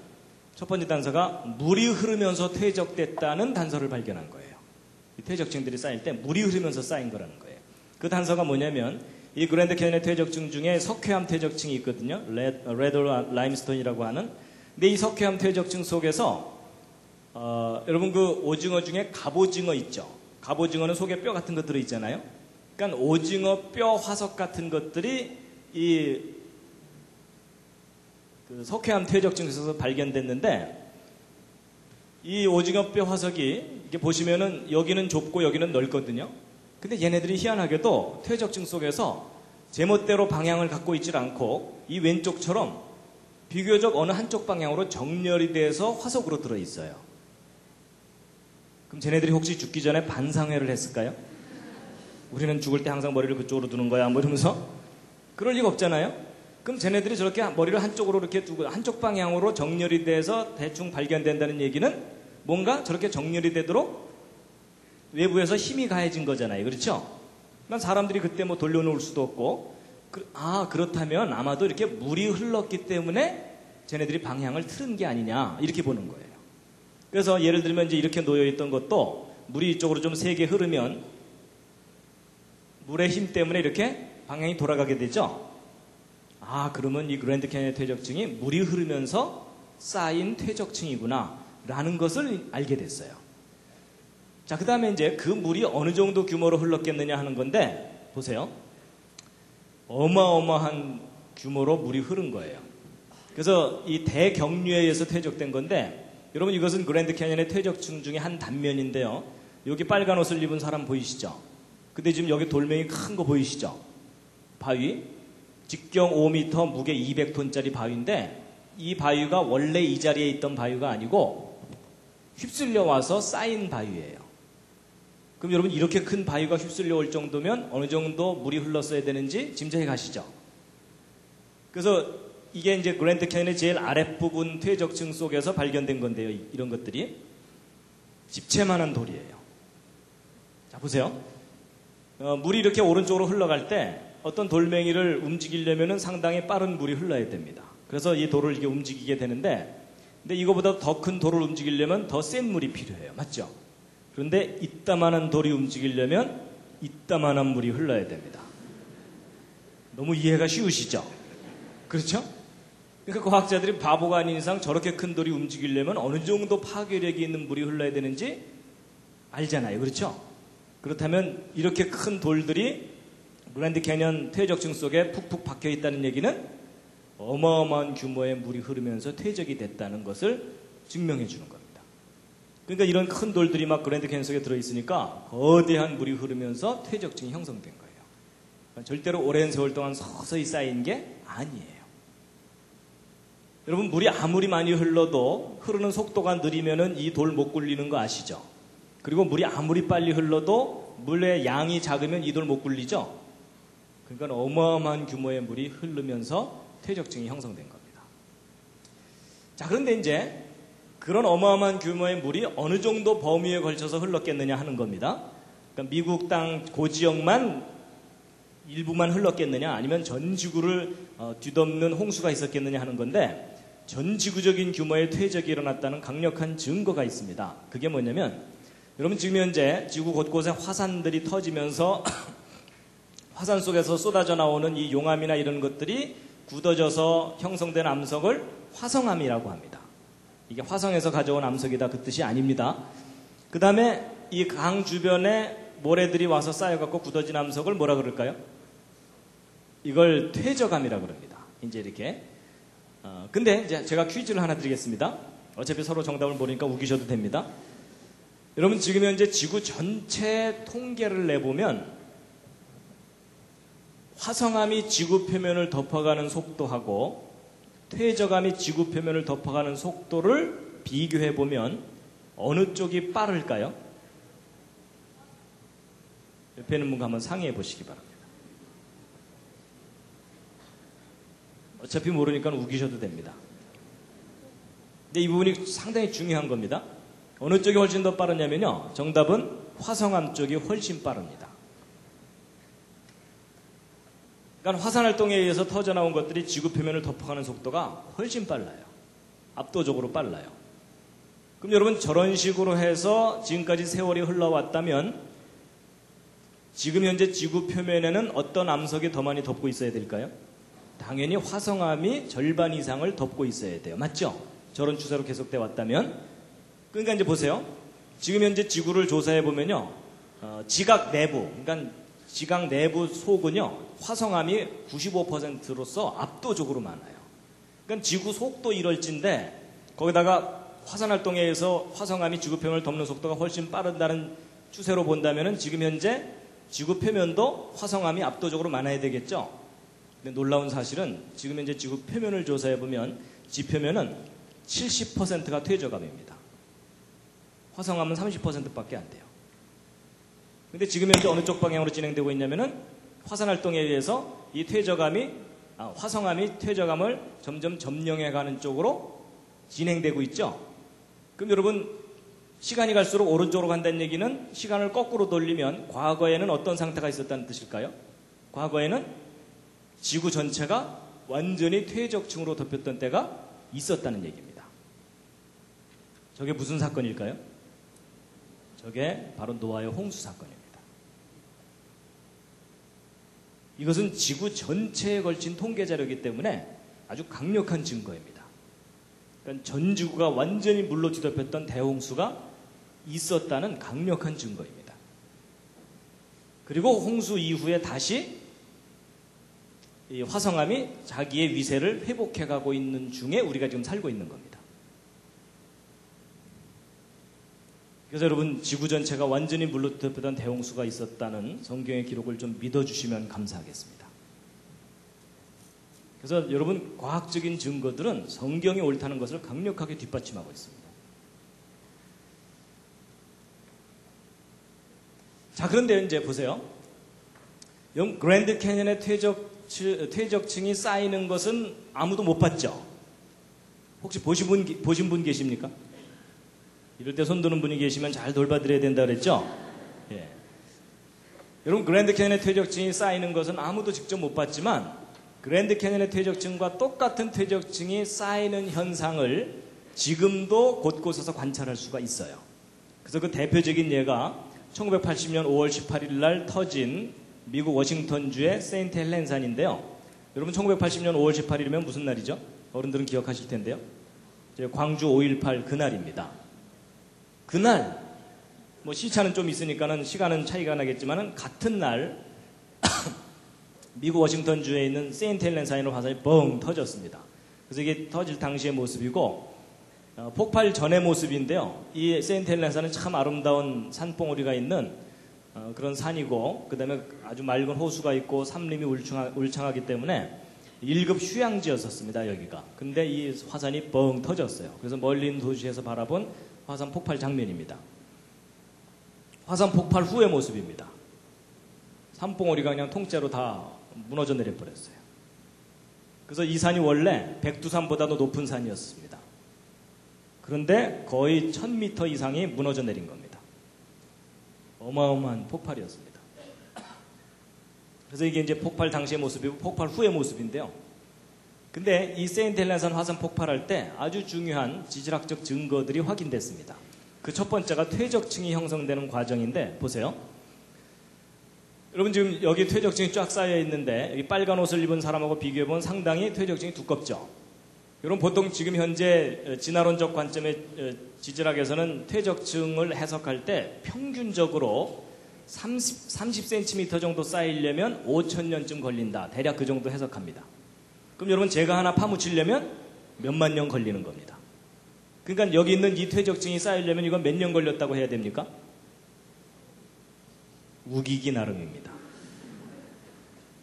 첫 번째 단서가 물이 흐르면서 퇴적됐다는 단서를 발견한 거예요. 이 퇴적층들이 쌓일 때 물이 흐르면서 쌓인 거라는 거예요. 그 단서가 뭐냐면, 이 그랜드 캐니언의 퇴적층 중에 석회암 퇴적층이 있거든요. 레드 라임스톤이라고 하는. 근데 이 석회암 퇴적층 속에서 여러분 그 오징어 중에 갑오징어 있죠. 갑오징어는 속에 뼈 같은 거 들어있잖아요. 그러니까 오징어 뼈 화석 같은 것들이 이 그 석회암 퇴적층에서 발견됐는데, 이 오징어 뼈 화석이 이렇게 보시면은 여기는 좁고 여기는 넓거든요. 근데 얘네들이 희한하게도 퇴적층 속에서 제멋대로 방향을 갖고 있질 않고 이 왼쪽처럼 비교적 어느 한쪽 방향으로 정렬이 돼서 화석으로 들어있어요. 그럼 쟤네들이 혹시 죽기 전에 반상회를 했을까요? 우리는 죽을 때 항상 머리를 그쪽으로 두는 거야 뭐 이러면서? 그럴 리가 없잖아요. 그럼 쟤네들이 저렇게 머리를 한쪽으로 이렇게 두고 한쪽 방향으로 정렬이 돼서 대충 발견된다는 얘기는 뭔가 저렇게 정렬이 되도록 외부에서 힘이 가해진 거잖아요. 그렇죠? 난 사람들이 그때 뭐 돌려놓을 수도 없고, 그렇다면 아마도 이렇게 물이 흘렀기 때문에 쟤네들이 방향을 틀은 게 아니냐, 이렇게 보는 거예요. 그래서 예를 들면 이제 이렇게 놓여있던 것도 물이 이쪽으로 좀 세게 흐르면 물의 힘 때문에 이렇게 방향이 돌아가게 되죠. 그러면 이 그랜드 캐니언의 퇴적층이 물이 흐르면서 쌓인 퇴적층이구나 라는 것을 알게 됐어요. 자, 그 다음에 이제 그 물이 어느 정도 규모로 흘렀겠느냐 하는 건데, 보세요. 어마어마한 규모로 물이 흐른 거예요. 그래서 이 대경류에 의해서 퇴적된 건데, 여러분 이것은 그랜드 캐니언의 퇴적층 중에 한 단면인데요. 여기 빨간 옷을 입은 사람 보이시죠? 근데 지금 여기 돌멩이 큰 거 보이시죠? 바위. 직경 5m, 무게 200톤짜리 바위인데, 이 바위가 원래 이 자리에 있던 바위가 아니고 휩쓸려 와서 쌓인 바위예요. 그럼 여러분 이렇게 큰 바위가 휩쓸려 올 정도면 어느 정도 물이 흘렀어야 되는지 짐작해 가시죠? 그래서 이게 이제 그랜드 캐니언의 제일 아랫부분 퇴적층 속에서 발견된 건데요. 이런 것들이 집채만한 돌이에요. 자, 보세요. 물이 이렇게 오른쪽으로 흘러갈 때 어떤 돌멩이를 움직이려면 상당히 빠른 물이 흘러야 됩니다. 그래서 이 돌을 이렇게 움직이게 되는데, 근데 이거보다 더 큰 돌을 움직이려면 더 센 물이 필요해요. 맞죠? 그런데 이따만한 돌이 움직이려면 이따만한 물이 흘러야 됩니다. 너무 이해가 쉬우시죠? 그렇죠? 그러니까 과학자들이 바보가 아닌 이상 저렇게 큰 돌이 움직이려면 어느 정도 파괴력이 있는 물이 흘러야 되는지 알잖아요. 그렇죠? 그렇다면 이렇게 큰 돌들이 그랜드 캐니언 퇴적층 속에 푹푹 박혀 있다는 얘기는 어마어마한 규모의 물이 흐르면서 퇴적이 됐다는 것을 증명해 주는 겁니다. 그러니까 이런 큰 돌들이 막 그랜드 캐니언 속에 들어있으니까 거대한 물이 흐르면서 퇴적층이 형성된 거예요. 그러니까 절대로 오랜 세월 동안 서서히 쌓인 게 아니에요. 여러분, 물이 아무리 많이 흘러도 흐르는 속도가 느리면은 이 돌 못 굴리는 거 아시죠? 그리고 물이 아무리 빨리 흘러도 물의 양이 작으면 이 돌 못 굴리죠? 그러니까 어마어마한 규모의 물이 흐르면서 퇴적층이 형성된 겁니다. 자, 그런데 이제 그런 어마어마한 규모의 물이 어느 정도 범위에 걸쳐서 흘렀겠느냐 하는 겁니다. 그러니까 미국 땅 고지역만 일부만 흘렀겠느냐, 아니면 전 지구를 뒤덮는 홍수가 있었겠느냐 하는 건데, 전 지구적인 규모의 퇴적이 일어났다는 강력한 증거가 있습니다. 그게 뭐냐면, 여러분 지금 현재 지구 곳곳에 화산들이 터지면서 화산 속에서 쏟아져 나오는 이 용암이나 이런 것들이 굳어져서 형성된 암석을 화성암이라고 합니다. 이게 화성에서 가져온 암석이다 그 뜻이 아닙니다. 그 다음에 이 강 주변에 모래들이 와서 쌓여갖고 굳어진 암석을 뭐라 그럴까요? 이걸 퇴적암이라고 그럽니다. 이제 이렇게. 근데 이제 제가 퀴즈를 하나 드리겠습니다. 어차피 서로 정답을 모르니까 우기셔도 됩니다. 여러분 지금 현재 지구 전체 통계를 내보면 화성암이 지구 표면을 덮어가는 속도하고 퇴적암이 지구 표면을 덮어가는 속도를 비교해보면 어느 쪽이 빠를까요? 옆에 있는 분과 한번 상의해 보시기 바랍니다. 어차피 모르니까 우기셔도 됩니다. 근데 이 부분이 상당히 중요한 겁니다. 어느 쪽이 훨씬 더 빠르냐면요, 정답은 화성암 쪽이 훨씬 빠릅니다. 그러니까 화산활동에 의해서 터져나온 것들이 지구 표면을 덮어가는 속도가 훨씬 빨라요. 압도적으로 빨라요. 그럼 여러분 저런 식으로 해서 지금까지 세월이 흘러왔다면 지금 현재 지구 표면에는 어떤 암석이 더 많이 덮고 있어야 될까요? 당연히 화성암이 절반 이상을 덮고 있어야 돼요. 맞죠? 저런 추세로 계속돼 왔다면. 그러니까 이제 보세요. 지금 현재 지구를 조사해 보면요, 지각 내부, 그러니까 지각 내부 속은요, 화성암이 95%로서 압도적으로 많아요. 그러니까 지구 속도 1월지인데 거기다가 화산활동에 의해서 화성암이 지구 표면을 덮는 속도가 훨씬 빠른다는 추세로 본다면은 지금 현재 지구 표면도 화성암이 압도적으로 많아야 되겠죠. 근데 놀라운 사실은 지금 현재 지구 표면을 조사해 보면 지표면은 70%가 퇴적암입니다. 화성암은 30%밖에 안 돼요. 근데 지금 현재 어느 쪽 방향으로 진행되고 있냐면은 화산활동에 의해서 이 화성암이 퇴적암을 점점 점령해가는 쪽으로 진행되고 있죠. 그럼 여러분 시간이 갈수록 오른쪽으로 간다는 얘기는 시간을 거꾸로 돌리면 과거에는 어떤 상태가 있었다는 뜻일까요? 과거에는 지구 전체가 완전히 퇴적층으로 덮였던 때가 있었다는 얘기입니다. 저게 무슨 사건일까요? 저게 바로 노아의 홍수 사건입니다. 이것은 지구 전체에 걸친 통계 자료이기 때문에 아주 강력한 증거입니다. 그러니까 전 지구가 완전히 물로 뒤덮였던 대홍수가 있었다는 강력한 증거입니다. 그리고 홍수 이후에 다시 이 화성암이 자기의 위세를 회복해가고 있는 중에 우리가 지금 살고 있는 겁니다. 그래서 여러분 지구 전체가 완전히 물로 뒤덮였던 대홍수가 있었다는 성경의 기록을 좀 믿어주시면 감사하겠습니다. 그래서 여러분 과학적인 증거들은 성경이 옳다는 것을 강력하게 뒷받침하고 있습니다. 자, 그런데 이제 보세요. 그랜드 캐니언의 퇴적층이 쌓이는 것은 아무도 못 봤죠? 혹시 보신 분 계십니까? 이럴 때 손 드는 분이 계시면 잘 돌봐드려야 된다 그랬죠? 예. 여러분 그랜드 캐니언의 퇴적층이 쌓이는 것은 아무도 직접 못 봤지만 그랜드 캐니언의 퇴적층과 똑같은 퇴적층이 쌓이는 현상을 지금도 곳곳에서 관찰할 수가 있어요. 그래서 그 대표적인 예가 1980년 5월 18일 날 터진 미국 워싱턴주의 세인트 헬렌 산인데요. 여러분 1980년 5월 18일이면 무슨 날이죠? 어른들은 기억하실 텐데요. 광주 5.18 그날입니다. 그날 뭐 시차는 좀 있으니까는 시간은 차이가 나겠지만은 같은 날 미국 워싱턴주에 있는 세인트 헬렌 산으로 화산이 뻥 터졌습니다. 그래서 이게 터질 당시의 모습이고 폭발 전의 모습인데요. 이 세인트 헬렌 산은 참 아름다운 산봉우리가 있는 그런 산이고, 그 다음에 아주 맑은 호수가 있고 산림이 울창하기 때문에 1급 휴양지였었습니다, 여기가. 근데 이 화산이 뻥 터졌어요. 그래서 멀리 있는 도시에서 바라본 화산 폭발 장면입니다. 화산 폭발 후의 모습입니다. 산봉우리가 그냥 통째로 다 무너져 내려버렸어요. 그래서 이 산이 원래 백두산보다도 높은 산이었습니다. 그런데 거의 1000m 이상이 무너져 내린 겁니다. 어마어마한 폭발이었습니다. 그래서 이게 이제 폭발 당시의 모습이고 폭발 후의 모습인데요. 근데 이 세인트 헬렌산 화산 폭발할 때 아주 중요한 지질학적 증거들이 확인됐습니다. 그 첫 번째가 퇴적층이 형성되는 과정인데, 보세요. 여러분 지금 여기 퇴적층이 쫙 쌓여 있는데, 여기 빨간 옷을 입은 사람하고 비교해보면 상당히 퇴적층이 두껍죠. 여러분 보통 지금 현재 진화론적 관점의 지질학에서는 퇴적층을 해석할 때 평균적으로 30cm 정도 쌓이려면 5000년쯤 걸린다. 대략 그 정도 해석합니다. 그럼 여러분 제가 하나 파묻히려면 몇만 년 걸리는 겁니다. 그러니까 여기 있는 이 퇴적층이 쌓이려면 이건 몇 년 걸렸다고 해야 됩니까? 우기기 나름입니다.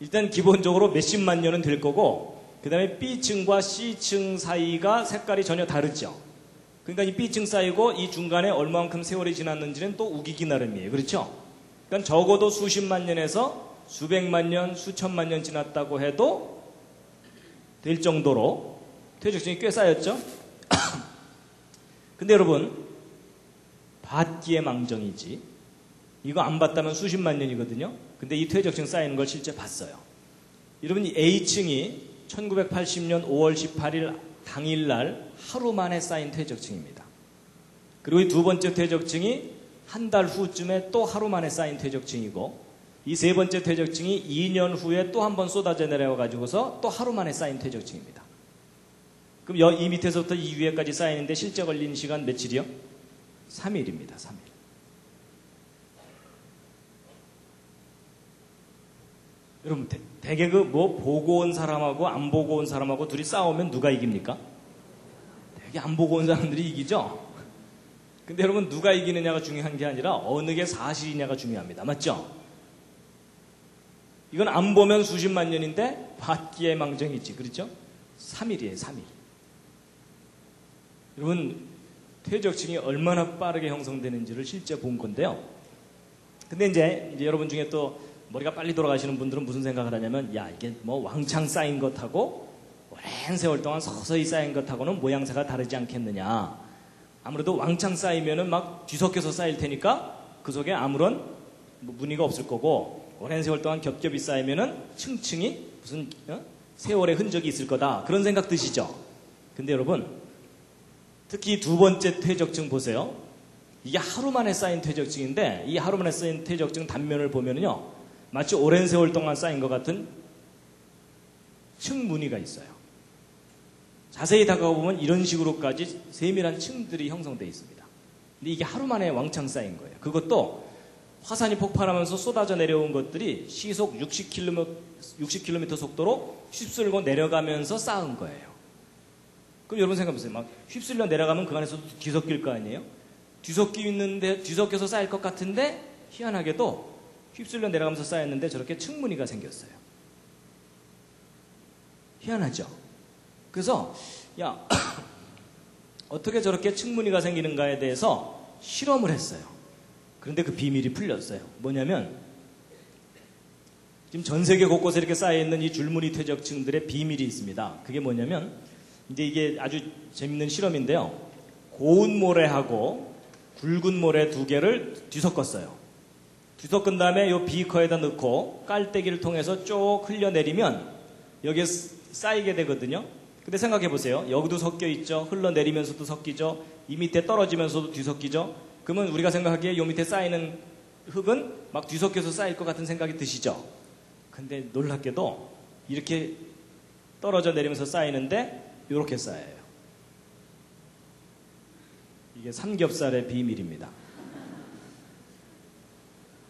일단 기본적으로 몇십만 년은 될 거고, 그 다음에 B층과 C층 사이가 색깔이 전혀 다르죠. 그러니까 이 B층 사이고 이 중간에 얼마만큼 세월이 지났는지는 또 우기기 나름이에요. 그렇죠? 그러니까 적어도 수십만 년에서 수백만 년, 수천만 년 지났다고 해도 될 정도로 퇴적층이 꽤 쌓였죠? 근데 여러분, 봤기에 망정이지. 이거 안 봤다면 수십만 년이거든요. 근데 이 퇴적층 쌓이는 걸 실제 봤어요. 여러분, 이 A층이 1980년 5월 18일 당일날 하루 만에 쌓인 퇴적층입니다. 그리고 이 두 번째 퇴적층이 한 달 후쯤에 또 하루 만에 쌓인 퇴적층이고, 이 세 번째 퇴적층이 2년 후에 또 한 번 쏟아져 내려와가지고서 또 하루 만에 쌓인 퇴적층입니다. 그럼 이 밑에서부터 이 위에까지 쌓이는데 실제 걸린 시간 며칠이요? 3일입니다. 3일. 여러분, 대개 그 뭐 보고 온 사람하고 안 보고 온 사람하고 둘이 싸우면 누가 이깁니까? 대개 안 보고 온 사람들이 이기죠? 근데 여러분, 누가 이기느냐가 중요한 게 아니라 어느 게 사실이냐가 중요합니다. 맞죠? 이건 안 보면 수십만 년인데 봤기에 망정이지. 그렇죠? 3일이에요. 3일. 여러분, 퇴적층이 얼마나 빠르게 형성되는지를 실제 본 건데요. 근데 이제 여러분 중에 또 머리가 빨리 돌아가시는 분들은 무슨 생각을 하냐면, 야, 이게 뭐 왕창 쌓인 것하고 오랜 세월 동안 서서히 쌓인 것하고는 모양새가 다르지 않겠느냐. 아무래도 왕창 쌓이면은 막 뒤섞여서 쌓일 테니까 그 속에 아무런 무늬가 없을 거고, 오랜 세월 동안 겹겹이 쌓이면은 층층이 무슨 세월의 흔적이 있을 거다. 그런 생각 드시죠? 근데 여러분, 특히 두 번째 퇴적층 보세요. 이게 하루 만에 쌓인 퇴적층인데, 이 하루 만에 쌓인 퇴적층 단면을 보면은요, 마치 오랜 세월 동안 쌓인 것 같은 층 무늬가 있어요. 자세히 다가가 보면 이런 식으로까지 세밀한 층들이 형성되어 있습니다. 근데 이게 하루 만에 왕창 쌓인 거예요. 그것도 화산이 폭발하면서 쏟아져 내려온 것들이 시속 60km 속도로 휩쓸고 내려가면서 쌓은 거예요. 그럼 여러분 생각해보세요. 막 휩쓸려 내려가면 그 안에서 뒤섞일 거 아니에요? 뒤섞여서 쌓일 것 같은데 희한하게도 휩쓸려 내려가면서 쌓였는데 저렇게 층무늬가 생겼어요. 희한하죠? 그래서 야, 어떻게 저렇게 층무늬가 생기는가에 대해서 실험을 했어요. 그런데 그 비밀이 풀렸어요. 뭐냐면, 지금 전 세계 곳곳에 이렇게 쌓여있는 이 줄무늬 퇴적층들의 비밀이 있습니다. 그게 뭐냐면, 이제 이게 아주 재밌는 실험인데요. 고운 모래하고 굵은 모래 두 개를 뒤섞었어요. 뒤섞은 다음에 이 비커에다 넣고 깔때기를 통해서 쭉 흘려내리면 여기에 쌓이게 되거든요. 근데 생각해 보세요. 여기도 섞여 있죠. 흘러내리면서도 섞이죠. 이 밑에 떨어지면서도 뒤섞이죠. 그러면 우리가 생각하기에 이 밑에 쌓이는 흙은 막 뒤섞여서 쌓일 것 같은 생각이 드시죠. 근데 놀랍게도 이렇게 떨어져 내리면서 쌓이는데 이렇게 쌓여요. 이게 삼겹살의 비밀입니다.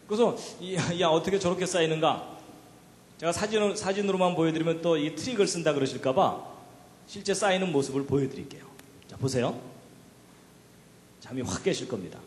그래서 야, 어떻게 저렇게 쌓이는가? 제가 사진으로만 보여드리면 또 이 트릭을 쓴다 그러실까봐 실제 쌓이는 모습을 보여드릴게요. 자, 보세요. 잠이 확 깨실 겁니다.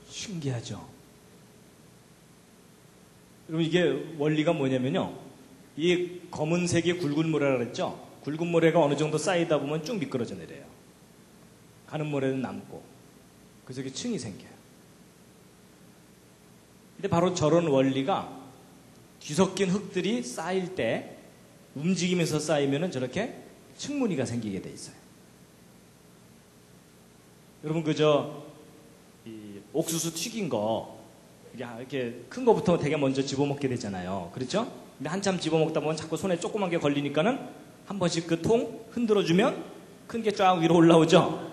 신기하죠? 여러분 이게 원리가 뭐냐면요. 이 검은색이 굵은 모래라 그랬죠? 굵은 모래가 어느 정도 쌓이다 보면 쭉 미끄러져 내려요. 가는 모래는 남고. 그래서 이게 층이 생겨요. 근데 바로 저런 원리가 뒤섞인 흙들이 쌓일 때 움직이면서 쌓이면 저렇게 층무늬가 생기게 돼 있어요. 여러분 그저 이 옥수수 튀긴 거 이렇게 큰 거부터 되게 먼저 집어먹게 되잖아요. 그렇죠? 근데 한참 집어먹다 보면 자꾸 손에 조그만 게 걸리니까는 한 번씩 그 통 흔들어주면 큰 게 쫙 위로 올라오죠?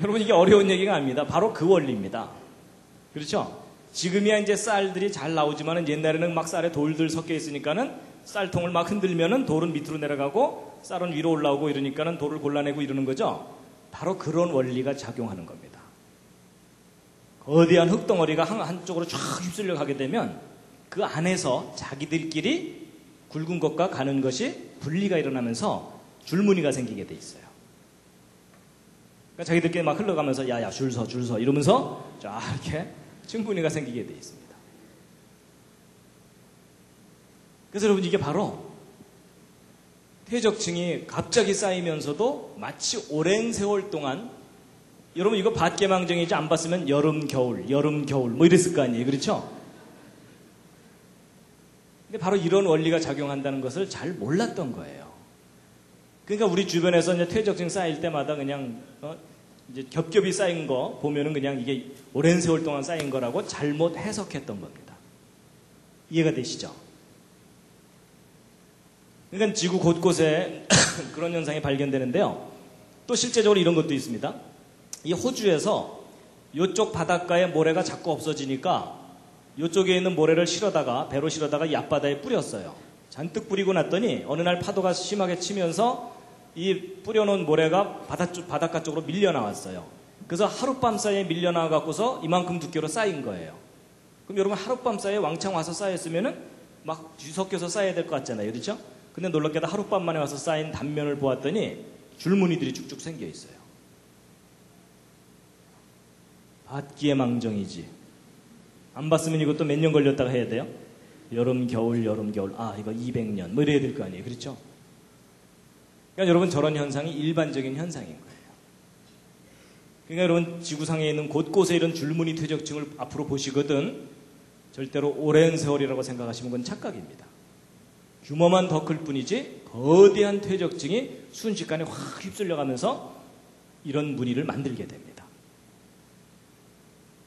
여러분 이게 어려운 얘기가 아닙니다. 바로 그 원리입니다. 그렇죠? 지금이야 이제 쌀들이 잘 나오지만은 옛날에는 막 쌀에 돌들 섞여 있으니까는 쌀통을 막 흔들면은 돌은 밑으로 내려가고 쌀은 위로 올라오고 이러니까는 돌을 골라내고 이러는 거죠? 바로 그런 원리가 작용하는 겁니다. 거대한 흙덩어리가 한쪽으로 쫙 휩쓸려 가게 되면 그 안에서 자기들끼리 굵은 것과 가는 것이 분리가 일어나면서 줄무늬가 생기게 돼 있어요. 그러니까 자기들끼리 막 흘러가면서 야야 줄 서 이러면서 쫙 이렇게 층분위가 생기게 돼 있습니다. 그래서 여러분 이게 바로 퇴적층이 갑자기 쌓이면서도 마치 오랜 세월 동안 여러분 이거 밭개망정이지 안 봤으면 여름 겨울 뭐 이랬을 거 아니에요. 그렇죠? 근데 바로 이런 원리가 작용한다는 것을 잘 몰랐던 거예요. 그러니까 우리 주변에서 이제 퇴적층 쌓일 때마다 그냥 이제 겹겹이 쌓인 거 보면은 그냥 이게 오랜 세월 동안 쌓인 거라고 잘못 해석했던 겁니다. 이해가 되시죠? 그러니까 지구 곳곳에 그런 현상이 발견되는데요. 또 실제적으로 이런 것도 있습니다. 이 호주에서 이쪽 바닷가에 모래가 자꾸 없어지니까 이쪽에 있는 모래를 배로 실어다가 이 앞바다에 뿌렸어요. 잔뜩 뿌리고 났더니 어느 날 파도가 심하게 치면서 이 뿌려놓은 모래가 바닷가 쪽으로 밀려 나왔어요. 그래서 하룻밤 사이에 밀려 나와갖고서 이만큼 두께로 쌓인 거예요. 그럼 여러분 하룻밤 사이에 왕창 와서 쌓였으면은 막 뒤섞여서 쌓여야 될 것 같잖아요. 그렇죠? 근데 놀랍게도 하룻밤 만에 와서 쌓인 단면을 보았더니 줄무늬들이 쭉쭉 생겨 있어요. 밭기의 망정이지. 안 봤으면 이것도 몇 년 걸렸다가 해야 돼요? 여름, 겨울. 아, 이거 200년. 뭐 이래야 될 거 아니에요. 그렇죠? 그러니까 여러분 저런 현상이 일반적인 현상인 거예요. 그러니까 여러분 지구상에 있는 곳곳에 이런 줄무늬 퇴적층을 앞으로 보시거든 절대로 오랜 세월이라고 생각하시는 건 착각입니다. 규모만 더 클 뿐이지 거대한 퇴적층이 순식간에 확 휩쓸려가면서 이런 무늬를 만들게 됩니다.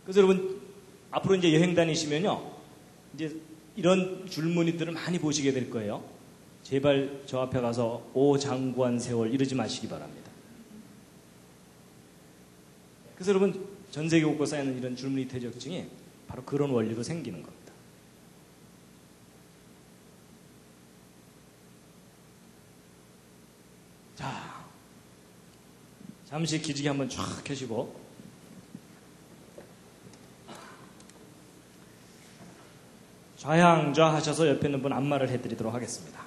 그래서 여러분 앞으로 이제 여행 다니시면요 이제 이런 줄무늬들을 많이 보시게 될 거예요. 제발 저 앞에 가서 오 장구한 세월 이러지 마시기 바랍니다. 그래서 여러분 전 세계 곳곳에 있는 이런 줄무늬 퇴적층이 바로 그런 원리로 생기는 겁니다. 자, 잠시 기지개 한번 쫙 켜시고 좌양좌 하셔서 옆에 있는 분 안마를 해드리도록 하겠습니다.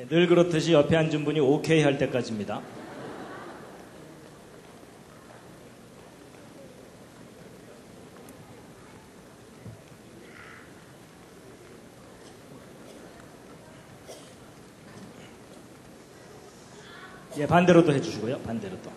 늘 그렇듯이 옆에 앉은 분이 오케이 할 때까지입니다. 예, 반대로도 해주시고요. 반대로도.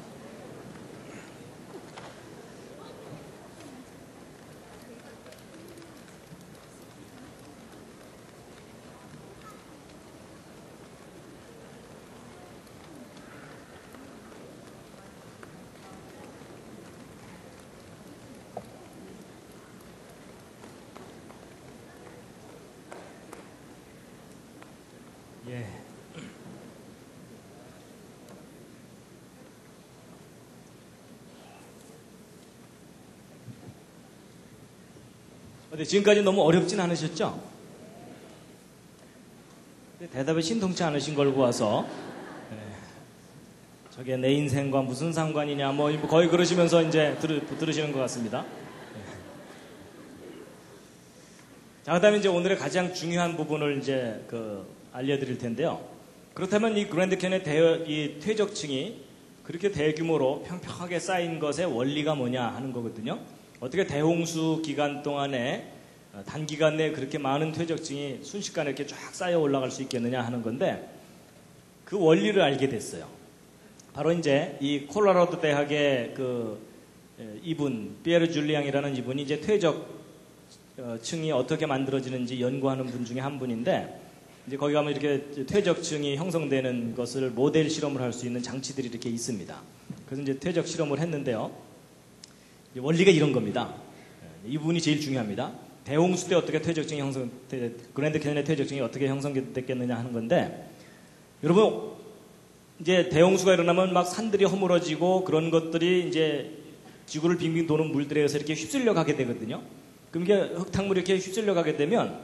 예. 어때, 지금까지 너무 어렵진 않으셨죠? 대답이 신통치 않으신 걸고 와서 저게 내 인생과 무슨 상관이냐 뭐 거의 그러시면서 이제 들으시는 것 같습니다. 자, 그다음에 이제 오늘의 가장 중요한 부분을 이제 알려드릴 텐데요. 그렇다면 이 그랜드 캐니언의 이 퇴적층이 그렇게 대규모로 평평하게 쌓인 것의 원리가 뭐냐 하는 거거든요. 어떻게 대홍수 기간 동안에 단기간 내에 그렇게 많은 퇴적층이 순식간에 이렇게 쫙 쌓여 올라갈 수 있겠느냐 하는 건데, 그 원리를 알게 됐어요. 바로 이제 이 콜로라도 대학의 이분 피에르 줄리앙이라는 이분이 이제 퇴적층이 어떻게 만들어지는지 연구하는 분 중에 한 분인데, 이제 거기 가면 이렇게 퇴적층이 형성되는 것을 모델 실험을 할 수 있는 장치들이 이렇게 있습니다. 그래서 이제 퇴적 실험을 했는데요. 원리가 이런 겁니다. 이분이 제일 중요합니다. 대홍수 때 어떻게 퇴적층이 그랜드 캐니언의 퇴적층이 어떻게 형성됐겠느냐 하는 건데, 여러분, 이제 대홍수가 일어나면 막 산들이 허물어지고 그런 것들이 이제 지구를 빙빙 도는 물들에 의해서 이렇게 휩쓸려 가게 되거든요. 그럼 이게 흙탕물이 이렇게 휩쓸려 가게 되면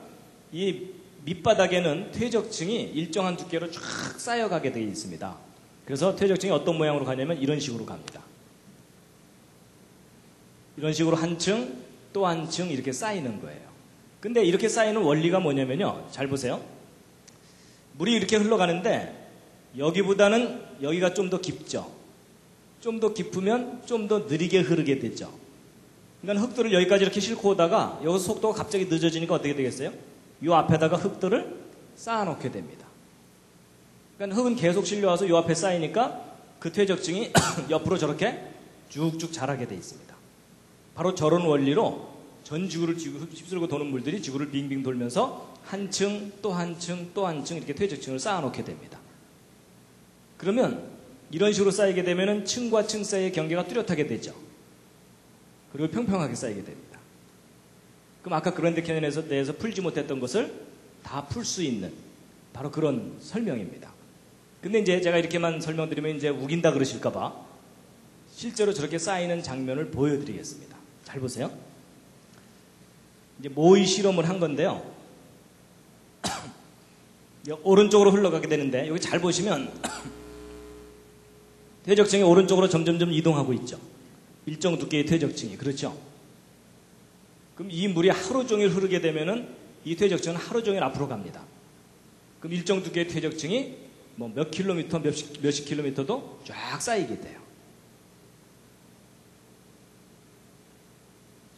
이 밑바닥에는 퇴적층이 일정한 두께로 쫙 쌓여가게 되어 있습니다. 그래서 퇴적층이 어떤 모양으로 가냐면 이런 식으로 갑니다. 이런 식으로 한 층, 또 한 층 이렇게 쌓이는 거예요. 근데 이렇게 쌓이는 원리가 뭐냐면요. 잘 보세요. 물이 이렇게 흘러가는데 여기보다는 여기가 좀 더 깊죠. 좀 더 깊으면 좀 더 느리게 흐르게 되죠. 그러니까 흙들을 여기까지 이렇게 싣고 오다가 여기서 속도가 갑자기 늦어지니까 어떻게 되겠어요? 이 앞에다가 흙들을 쌓아놓게 됩니다. 그러니까 흙은 계속 실려와서 이 앞에 쌓이니까 그 퇴적층이 옆으로 저렇게 쭉쭉 자라게 돼 있습니다. 바로 저런 원리로 전 지구를 휩쓸고 도는 물들이 지구를 빙빙 돌면서 한 층, 또 한 층, 또 한 층 이렇게 퇴적층을 쌓아놓게 됩니다. 그러면 이런 식으로 쌓이게 되면 층과 층 사이의 경계가 뚜렷하게 되죠. 그리고 평평하게 쌓이게 됩니다. 그럼 아까 그랜드 캐니언에서 대해서 풀지 못했던 것을 다 풀 수 있는 바로 그런 설명입니다. 근데 이제 제가 이렇게만 설명드리면 이제 우긴다 그러실까봐 실제로 저렇게 쌓이는 장면을 보여드리겠습니다. 잘 보세요. 이제 모의 실험을 한 건데요. 오른쪽으로 흘러가게 되는데 여기 잘 보시면 퇴적층이 오른쪽으로 점점점 이동하고 있죠. 일정 두께의 퇴적층이. 그렇죠? 그럼 이 물이 하루 종일 흐르게 되면은 이 퇴적층은 하루 종일 앞으로 갑니다. 그럼 일정 두께의 퇴적층이 뭐 몇 킬로미터, 몇십 킬로미터도 쫙 쌓이게 돼요.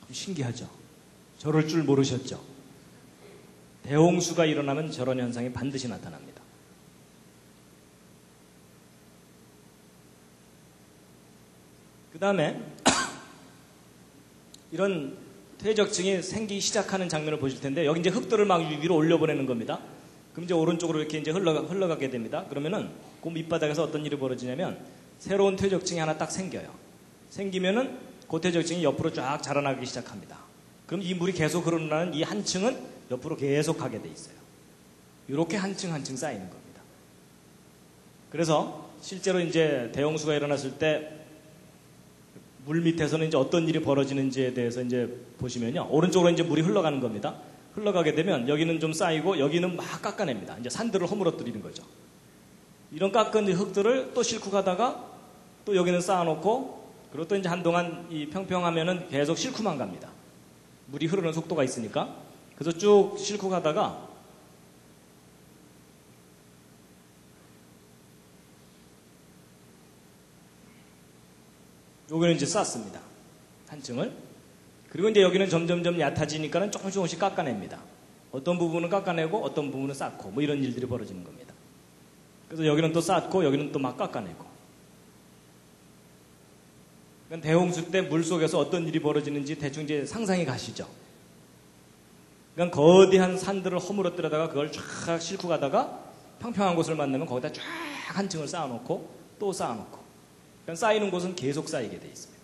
참 신기하죠? 저럴 줄 모르셨죠? 대홍수가 일어나면 저런 현상이 반드시 나타납니다. 그 다음에 이런 퇴적층이 생기기 시작하는 장면을 보실 텐데, 여기 이제 흙들을 막 위로 올려보내는 겁니다. 그럼 이제 오른쪽으로 이렇게 이제 흘러가게 됩니다. 그러면은 그 밑바닥에서 어떤 일이 벌어지냐면 새로운 퇴적층이 하나 딱 생겨요. 생기면은 그 퇴적층이 옆으로 쫙 자라나기 시작합니다. 그럼 이 물이 계속 흐르는 이 한 층은 옆으로 계속 가게 돼 있어요. 이렇게 한 층 한 층 쌓이는 겁니다. 그래서 실제로 이제 대홍수가 일어났을 때 물 밑에서는 이제 어떤 일이 벌어지는지에 대해서 이제 보시면요. 오른쪽으로 이제 물이 흘러가는 겁니다. 흘러가게 되면 여기는 좀 쌓이고 여기는 막 깎아냅니다. 이제 산들을 허물어뜨리는 거죠. 이런 깎은 흙들을 또 싣고 가다가 또 여기는 쌓아놓고, 그리고 또 이제 한동안 이 평평하면은 계속 싣고만 갑니다. 물이 흐르는 속도가 있으니까. 그래서 쭉 싣고 가다가 여기는 이제 쌓습니다. 한 층을. 그리고 이제 여기는 점점점 얕아지니까는 조금씩 깎아냅니다. 어떤 부분은 깎아내고 어떤 부분은 쌓고 뭐 이런 일들이 벌어지는 겁니다. 그래서 여기는 또 쌓고 여기는 또 막 깎아내고. 그러니까 대홍수 때 물 속에서 어떤 일이 벌어지는지 대충 이제 상상이 가시죠. 그러니까 거대한 산들을 허물어뜨려다가 그걸 쫙 싣고 가다가 평평한 곳을 만나면 거기다 쫙 한 층을 쌓아놓고 또 쌓아놓고. 그러니까 쌓이는 곳은 계속 쌓이게 돼 있습니다.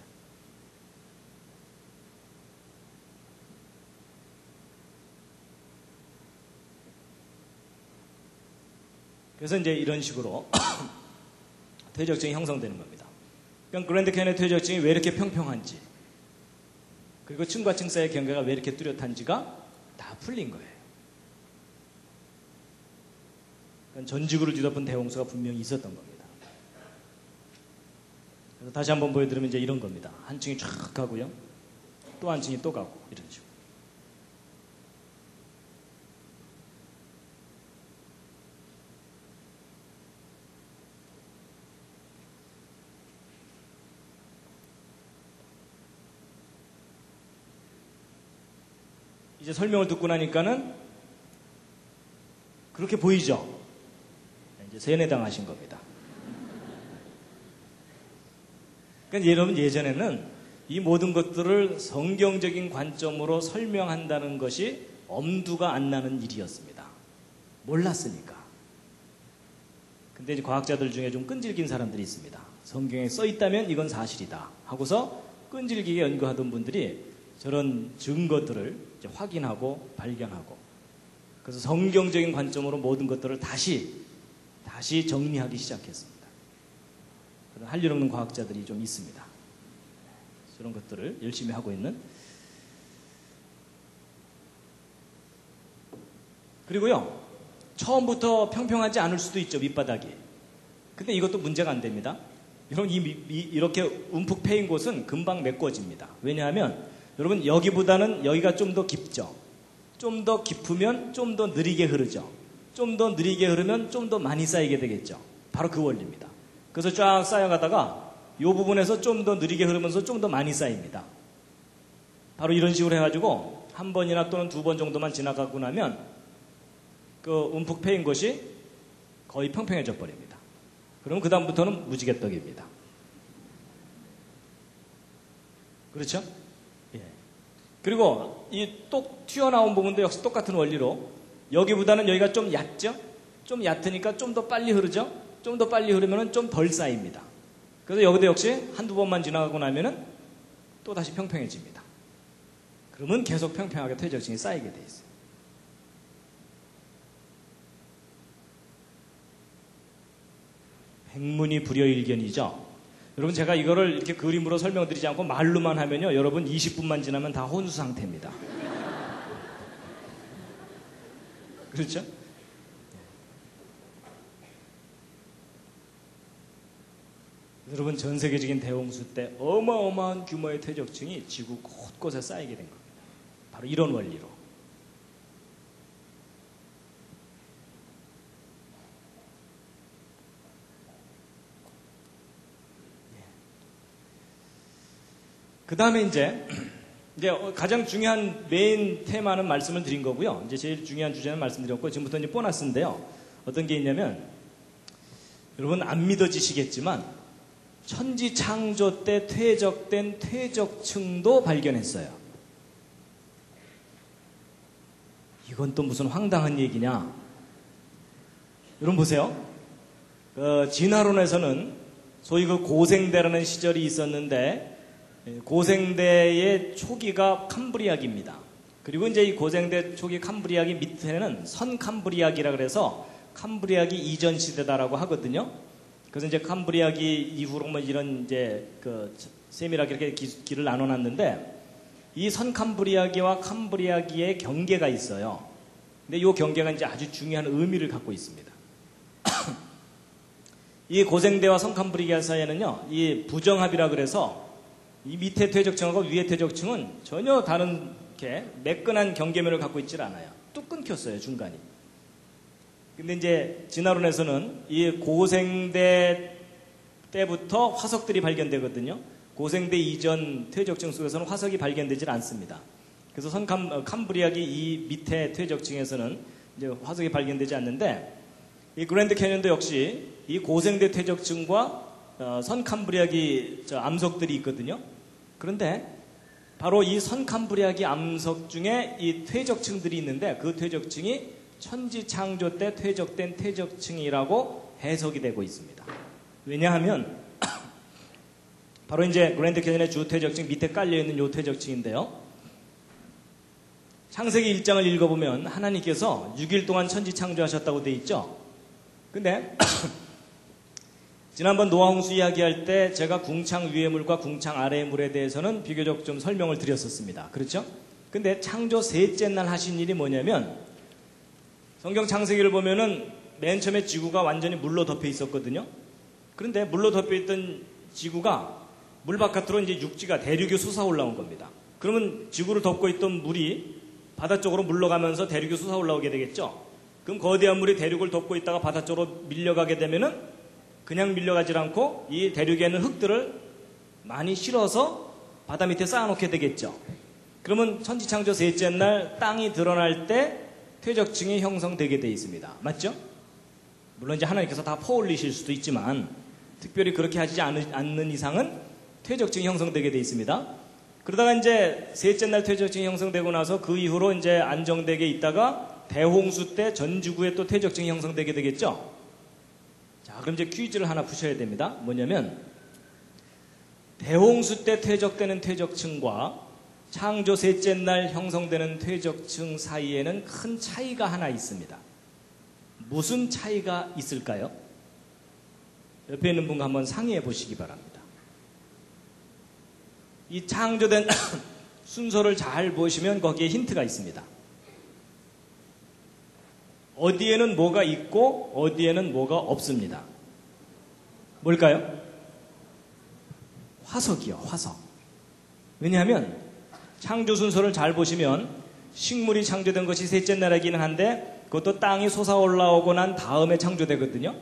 그래서 이제 이런 식으로 퇴적층이 형성되는 겁니다. 그러니까 그랜드 캐니언의 퇴적층이 왜 이렇게 평평한지, 그리고 층과 층 사이의 경계가 왜 이렇게 뚜렷한지가 다 풀린 거예요. 그러니까 전지구를 뒤덮은 대홍수가 분명히 있었던 겁니다. 그래서 다시 한번 보여드리면 이제 이런 겁니다. 한 층이 쫙 가고요. 또 한 층이 또 가고 이런 식으로. 이제 설명을 듣고 나니까는 그렇게 보이죠? 이제 세뇌당하신 겁니다. 그러니까 여러분 예전에는 이 모든 것들을 성경적인 관점으로 설명한다는 것이 엄두가 안 나는 일이었습니다. 몰랐으니까. 근데 이제 과학자들 중에 좀 끈질긴 사람들이 있습니다. 성경에 써 있다면 이건 사실이다 하고서 끈질기게 연구하던 분들이 저런 증거들을 이제 확인하고 발견하고 그래서 성경적인 관점으로 모든 것들을 다시 정리하기 시작했습니다. 그런 할 일 없는 과학자들이 좀 있습니다. 그런 것들을 열심히 하고 있는. 그리고요, 처음부터 평평하지 않을 수도 있죠, 밑바닥이. 근데 이것도 문제가 안 됩니다. 여러분, 이렇게 움푹 패인 곳은 금방 메꿔집니다. 왜냐하면 여러분, 여기보다는 여기가 좀 더 깊죠. 좀 더 깊으면 좀 더 느리게 흐르죠. 좀 더 느리게 흐르면 좀 더 많이 쌓이게 되겠죠. 바로 그 원리입니다. 그래서 쫙 쌓여가다가 이 부분에서 좀 더 느리게 흐르면서 좀 더 많이 쌓입니다. 바로 이런 식으로 해가지고 한 번이나 또는 두 번 정도만 지나가고 나면 그 움푹 패인 것이 거의 평평해져 버립니다. 그럼 그 다음부터는 무지개떡입니다. 그렇죠? 예. 그리고 이 똑 튀어나온 부분도 역시 똑같은 원리로 여기보다는 여기가 좀 얕죠? 좀 얕으니까 좀 더 빨리 흐르죠? 좀 더 빨리 흐르면 좀 덜 쌓입니다. 그래서 여기도 역시 한두 번만 지나가고 나면은 또 다시 평평해집니다. 그러면 계속 평평하게 퇴적층이 쌓이게 돼 있어요. 백문이 불여일견이죠. 여러분 제가 이거를 이렇게 그림으로 설명드리지 않고 말로만 하면요, 여러분 20분만 지나면 다 혼수 상태입니다. 그렇죠? 여러분 전 세계적인 대홍수 때 어마어마한 규모의 퇴적층이 지구 곳곳에 쌓이게 된 겁니다. 바로 이런 원리로. 그 다음에 이제 가장 중요한 메인 테마는 말씀을 드린 거고요. 이제 제일 중요한 주제는 말씀드렸고, 지금부터 이제 보너스인데요. 어떤 게 있냐면, 여러분 안 믿어지시겠지만, 천지 창조 때 퇴적된 퇴적층도 발견했어요. 이건 또 무슨 황당한 얘기냐? 여러분 보세요. 진화론에서는 소위 그 고생대라는 시절이 있었는데, 고생대의 초기가 캄브리아기입니다. 그리고 이제 이 고생대 초기 캄브리아기 밑에는 선캄브리아기라 그래서 캄브리아기 이전 시대다라고 하거든요. 그래서 이제 캄브리아기 이후로 뭐 이런 이제 그 세밀하게 이렇게 길을 나눠놨는데, 이 선캄브리아기와 캄브리아기의 경계가 있어요. 근데 이 경계가 이제 아주 중요한 의미를 갖고 있습니다. 이 고생대와 선캄브리아 사이에는요, 이 부정합이라 그래서 이 밑에 퇴적층하고 위에 퇴적층은 전혀 다른 이렇게 매끈한 경계면을 갖고 있질 않아요. 뚝 끊겼어요, 중간이. 근데 이제 진화론에서는 이 고생대 때부터 화석들이 발견되거든요. 고생대 이전 퇴적층 속에서는 화석이 발견되질 않습니다. 그래서 캄브리아기 이 밑에 퇴적층에서는 이제 화석이 발견되지 않는데, 이 그랜드 캐년도 역시 이 고생대 퇴적층과 선캄브리아기 암석들이 있거든요. 그런데 바로 이 선캄브리아기 암석 중에 이 퇴적층들이 있는데, 그 퇴적층이 천지 창조 때 퇴적된 퇴적층이라고 해석이 되고 있습니다. 왜냐하면 바로 이제 그랜드 캐년의 주 퇴적층 밑에 깔려 있는 이 퇴적층인데요. 창세기 1장을 읽어보면 하나님께서 6일 동안 천지 창조하셨다고 돼 있죠. 근데 지난번 노아홍수 이야기할 때 제가 궁창 위의 물과 궁창 아래의 물에 대해서는 비교적 좀 설명을 드렸었습니다. 그렇죠? 근데 창조 셋째 날 하신 일이 뭐냐면 성경 창세기를 보면은 맨 처음에 지구가 완전히 물로 덮여 있었거든요. 그런데 물로 덮여 있던 지구가 물 바깥으로 이제 육지가 대륙이 솟아 올라온 겁니다. 그러면 지구를 덮고 있던 물이 바다 쪽으로 물러가면서 대륙이 솟아 올라오게 되겠죠. 그럼 거대한 물이 대륙을 덮고 있다가 바다 쪽으로 밀려가게 되면은 그냥 밀려가지 않고 이 대륙에 있는 흙들을 많이 실어서 바다 밑에 쌓아놓게 되겠죠. 그러면 천지창조 셋째 날 땅이 드러날 때 퇴적층이 형성되게 되어 있습니다. 맞죠? 물론 이제 하나님께서 다 퍼올리실 수도 있지만 특별히 그렇게 하지 않는 이상은 퇴적층이 형성되게 되어 있습니다. 그러다가 이제 셋째 날 퇴적층이 형성되고 나서 그 이후로 이제 안정되게 있다가 대홍수 때 전 지구에 또 퇴적층이 형성되게 되겠죠. 자, 그럼 이제 퀴즈를 하나 푸셔야 됩니다. 뭐냐면 대홍수 때 퇴적되는 퇴적층과 창조 셋째 날 형성되는 퇴적층 사이에는 큰 차이가 하나 있습니다. 무슨 차이가 있을까요? 옆에 있는 분과 한번 상의해 보시기 바랍니다. 이 창조된 순서를 잘 보시면 거기에 힌트가 있습니다. 어디에는 뭐가 있고 어디에는 뭐가 없습니다. 뭘까요? 화석이요, 화석. 왜냐하면 창조 순서를 잘 보시면 식물이 창조된 것이 셋째 날이기는 한데 그것도 땅이 솟아올라오고 난 다음에 창조되거든요.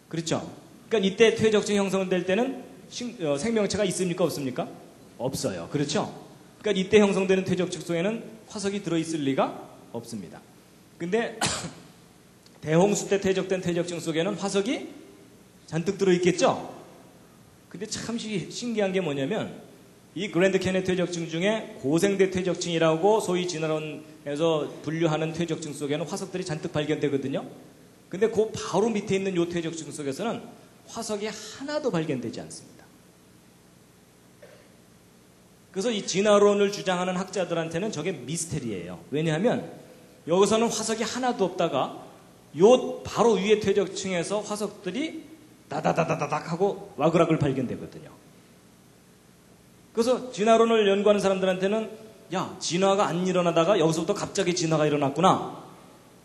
그렇죠? 그러니까 이때 퇴적층이 형성될 때는 생명체가 있습니까? 없습니까? 없어요. 그렇죠? 그러니까 이때 형성되는 퇴적층 속에는 화석이 들어있을 리가 없습니다. 근데 대홍수 때 퇴적된 퇴적층 속에는 화석이 잔뜩 들어있겠죠? 근데 참 신기한 게 뭐냐면 이 그랜드 캐니언 퇴적층 중에 고생대 퇴적층이라고 소위 진화론에서 분류하는 퇴적층 속에는 화석들이 잔뜩 발견되거든요. 근데 그 바로 밑에 있는 이 퇴적층 속에서는 화석이 하나도 발견되지 않습니다. 그래서 이 진화론을 주장하는 학자들한테는 저게 미스테리예요. 왜냐하면 여기서는 화석이 하나도 없다가 요 바로 위에 퇴적층에서 화석들이 다다다다닥 하고 와그락을 발견되거든요. 그래서 진화론을 연구하는 사람들한테는 야, 진화가 안 일어나다가 여기서부터 갑자기 진화가 일어났구나.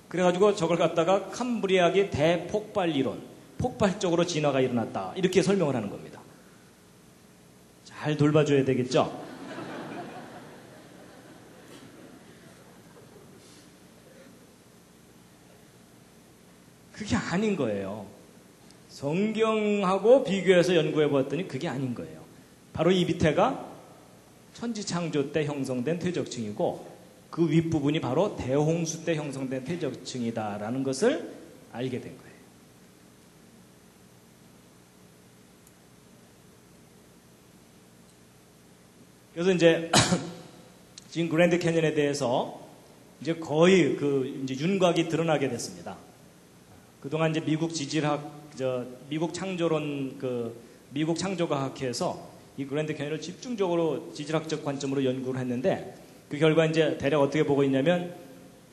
그래가지고 저걸 갖다가 캄브리아의 대폭발 이론, 폭발적으로 진화가 일어났다. 이렇게 설명을 하는 겁니다. 잘 돌봐줘야 되겠죠? 그게 아닌 거예요. 성경하고 비교해서 연구해 보았더니 그게 아닌 거예요. 바로 이 밑에가 천지창조 때 형성된 퇴적층이고 그 윗부분이 바로 대홍수 때 형성된 퇴적층이다라는 것을 알게 된 거예요. 그래서 이제 지금 그랜드 캐니언에 대해서 이제 거의 이제 윤곽이 드러나게 됐습니다. 그동안 이제 미국 지질학, 미국 창조론, 미국 창조과학회에서 이 그랜드 캐니언을 집중적으로 지질학적 관점으로 연구를 했는데 그 결과 이제 대략 어떻게 보고 있냐면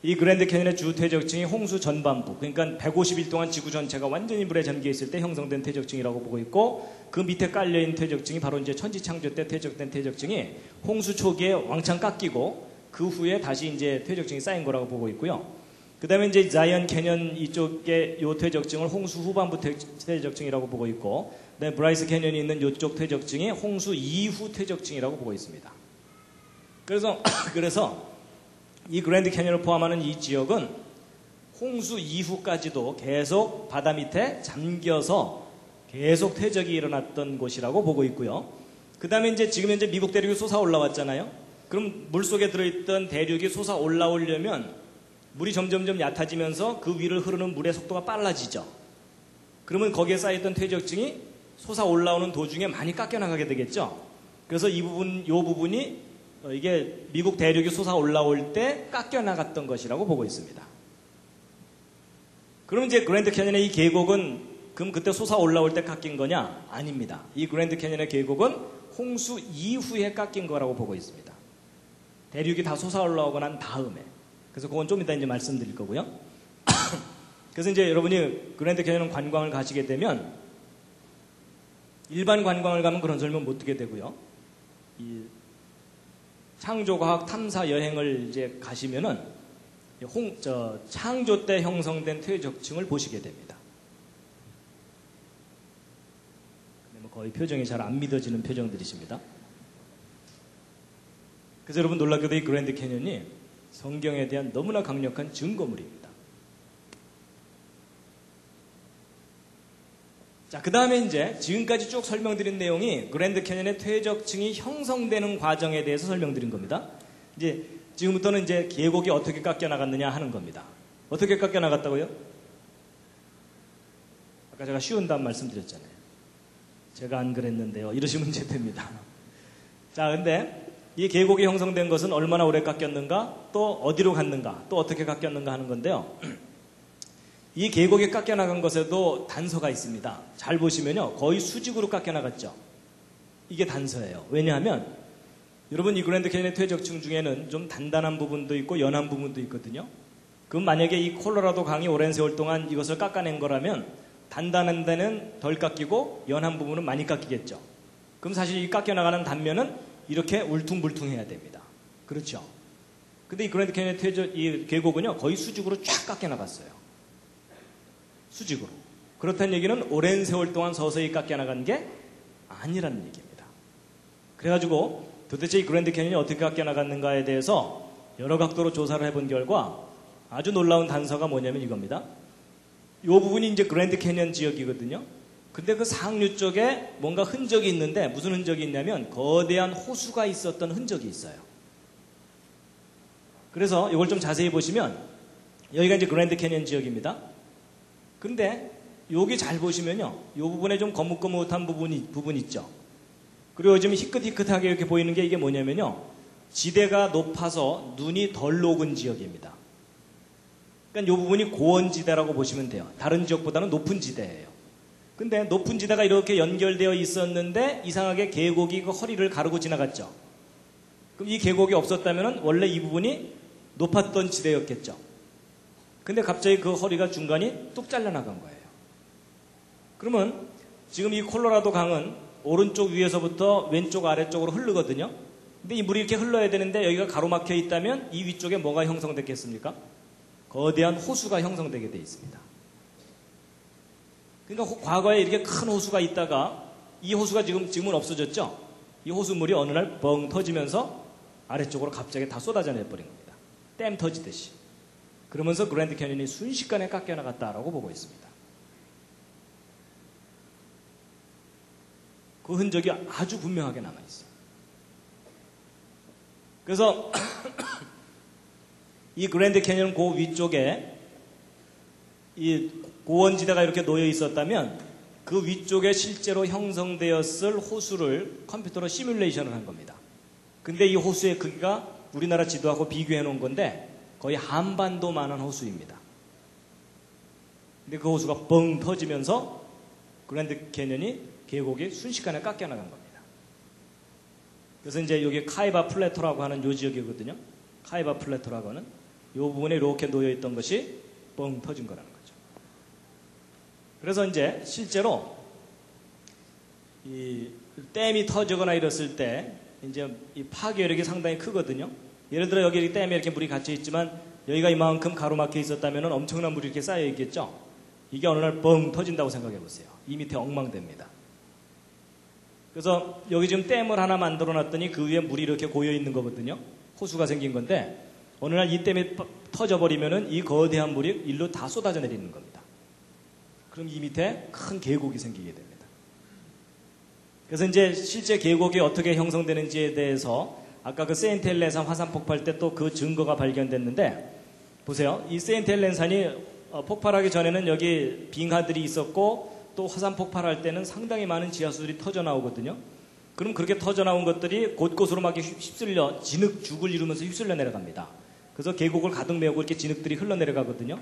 이 그랜드 캐니언의 주 퇴적층이 홍수 전반부, 그러니까 150일 동안 지구 전체가 완전히 물에 잠겨 있을 때 형성된 퇴적층이라고 보고 있고 그 밑에 깔려있는 퇴적층이 바로 이제 천지창조 때 퇴적된 퇴적층이 홍수 초기에 왕창 깎이고 그 후에 다시 이제 퇴적층이 쌓인 거라고 보고 있고요. 그 다음에 이제 자이언 캐년 이쪽에 요 퇴적층을 홍수 후반부 퇴적층이라고 보고 있고, 그다음에 브라이스 캐년이 있는 이쪽 퇴적층이 홍수 이후 퇴적층이라고 보고 있습니다. 그래서 이 그랜드 캐년을 포함하는 이 지역은 홍수 이후까지도 계속 바다 밑에 잠겨서 계속 퇴적이 일어났던 곳이라고 보고 있고요. 그 다음에 이제 지금 현재 미국 대륙이 솟아 올라왔잖아요. 그럼 물속에 들어있던 대륙이 솟아 올라오려면 물이 점점점 얕아지면서 그 위를 흐르는 물의 속도가 빨라지죠. 그러면 거기에 쌓였던 퇴적층이 솟아 올라오는 도중에 많이 깎여나가게 되겠죠. 그래서 요 부분이 이게 미국 대륙이 솟아 올라올 때 깎여나갔던 것이라고 보고 있습니다. 그럼 이제 그랜드 캐니언의 이 계곡은 그럼 그때 솟아 올라올 때 깎인 거냐? 아닙니다. 이 그랜드 캐니언의 계곡은 홍수 이후에 깎인 거라고 보고 있습니다. 대륙이 다 솟아 올라오고 난 다음에. 그래서 그건 좀 이따 이제 말씀드릴 거고요. 그래서 이제 여러분이 그랜드 캐니언 관광을 가시게 되면 일반 관광을 가면 그런 설명 못 듣게 되고요. 이 창조과학 탐사 여행을 이제 가시면은 창조 때 형성된 퇴적층을 보시게 됩니다. 거의 표정이 잘 안 믿어지는 표정들이십니다. 그래서 여러분 놀랍게도 이 그랜드 캐년이 성경에 대한 너무나 강력한 증거물입니다. 자, 그 다음에 이제 지금까지 쭉 설명드린 내용이 그랜드 캐년의 퇴적층이 형성되는 과정에 대해서 설명드린 겁니다. 이제 지금부터는 이제 계곡이 어떻게 깎여 나갔느냐 하는 겁니다. 어떻게 깎여 나갔다고요? 아까 제가 쉬운 답 말씀드렸잖아요. 제가 안 그랬는데요. 이러시면 이제 됩니다. 자, 근데 이 계곡이 형성된 것은 얼마나 오래 깎였는가, 또 어디로 갔는가, 또 어떻게 깎였는가 하는 건데요. 이 계곡이 깎여나간 것에도 단서가 있습니다. 잘 보시면요. 거의 수직으로 깎여나갔죠. 이게 단서예요. 왜냐하면 여러분 이 그랜드 캐니언의 퇴적층 중에는 좀 단단한 부분도 있고 연한 부분도 있거든요. 그럼 만약에 이 콜로라도 강이 오랜 세월 동안 이것을 깎아낸 거라면 단단한 데는 덜 깎이고 연한 부분은 많이 깎이겠죠. 그럼 사실 이 깎여나가는 단면은 이렇게 울퉁불퉁해야 됩니다. 그렇죠. 근데 이 그랜드 캐니언의 이 계곡은요 거의 수직으로 쫙 깎여나갔어요. 수직으로. 그렇다는 얘기는 오랜 세월 동안 서서히 깎여나간 게 아니라는 얘기입니다. 그래가지고 도대체 이 그랜드 캐니언이 어떻게 깎여나갔는가에 대해서 여러 각도로 조사를 해본 결과 아주 놀라운 단서가 뭐냐면 이겁니다. 이 부분이 이제 그랜드 캐니언 지역이거든요. 근데 그 상류 쪽에 뭔가 흔적이 있는데 무슨 흔적이 있냐면 거대한 호수가 있었던 흔적이 있어요. 그래서 이걸 좀 자세히 보시면 여기가 이제 그랜드 캐니언 지역입니다. 근데 여기 잘 보시면요. 이 부분에 좀 거뭇거뭇한 부분 있죠. 그리고 요즘 희끗희끗하게 이렇게 보이는 게 이게 뭐냐면요. 지대가 높아서 눈이 덜 녹은 지역입니다. 그러니까 이 부분이 고원지대라고 보시면 돼요. 다른 지역보다는 높은 지대예요. 근데 높은 지대가 이렇게 연결되어 있었는데 이상하게 계곡이 그 허리를 가르고 지나갔죠. 그럼 이 계곡이 없었다면 원래 이 부분이 높았던 지대였겠죠. 근데 갑자기 그 허리가 중간이 뚝 잘려나간 거예요. 그러면 지금 이 콜로라도 강은 오른쪽 위에서부터 왼쪽 아래쪽으로 흐르거든요. 근데 이 물이 이렇게 흘러야 되는데 여기가 가로막혀 있다면 이 위쪽에 뭐가 형성됐겠습니까? 거대한 호수가 형성되게 돼 있습니다. 그러니까 과거에 이렇게 큰 호수가 있다가 이 호수가 지금은 없어졌죠. 이 호수물이 어느 날 뻥 터지면서 아래쪽으로 갑자기 다 쏟아져 내버린 겁니다. 댐 터지듯이. 그러면서 그랜드 캐니언이 순식간에 깎여나갔다라고 보고 있습니다. 그 흔적이 아주 분명하게 남아있어요. 그래서 이 그랜드 캐니언 그 위쪽에 이 고원지대가 이렇게 놓여 있었다면 그 위쪽에 실제로 형성되었을 호수를 컴퓨터로 시뮬레이션을 한 겁니다. 근데 이 호수의 크기가 우리나라 지도하고 비교해 놓은 건데 거의 한반도만한 호수입니다. 근데 그 호수가 뻥 터지면서 그랜드 캐니언이 계곡이 순식간에 깎여나간 겁니다. 그래서 이제 여기 카이바 플래토라고 하는 요 지역이거든요. 카이바 플래토라고 하는 요 부분에 이렇게 놓여있던 것이 뻥 터진 거라는 거죠. 그래서 이제 실제로 이 댐이 터지거나 이랬을 때 이제 이 파괴력이 상당히 크거든요. 예를 들어 여기 댐에 이렇게 물이 갇혀 있지만 여기가 이만큼 가로막혀 있었다면 엄청난 물이 이렇게 쌓여 있겠죠. 이게 어느 날 뻥 터진다고 생각해 보세요. 이 밑에 엉망됩니다. 그래서 여기 지금 댐을 하나 만들어 놨더니 그 위에 물이 이렇게 고여 있는 거거든요. 호수가 생긴 건데 어느 날 이 댐이 터져버리면은 이 거대한 물이 일로 다 쏟아져 내리는 겁니다. 그럼 이 밑에 큰 계곡이 생기게 됩니다. 그래서 이제 실제 계곡이 어떻게 형성되는지에 대해서 아까 그 세인트 헬렌산 화산 폭발 때 또 그 증거가 발견됐는데 보세요. 이 세인트 헬렌산이 폭발하기 전에는 여기 빙하들이 있었고 또 화산 폭발할 때는 상당히 많은 지하수들이 터져 나오거든요. 그럼 그렇게 터져 나온 것들이 곳곳으로 막 휩쓸려 진흙죽을 이루면서 휩쓸려 내려갑니다. 그래서 계곡을 가득 메우고 이렇게 진흙들이 흘러내려가거든요.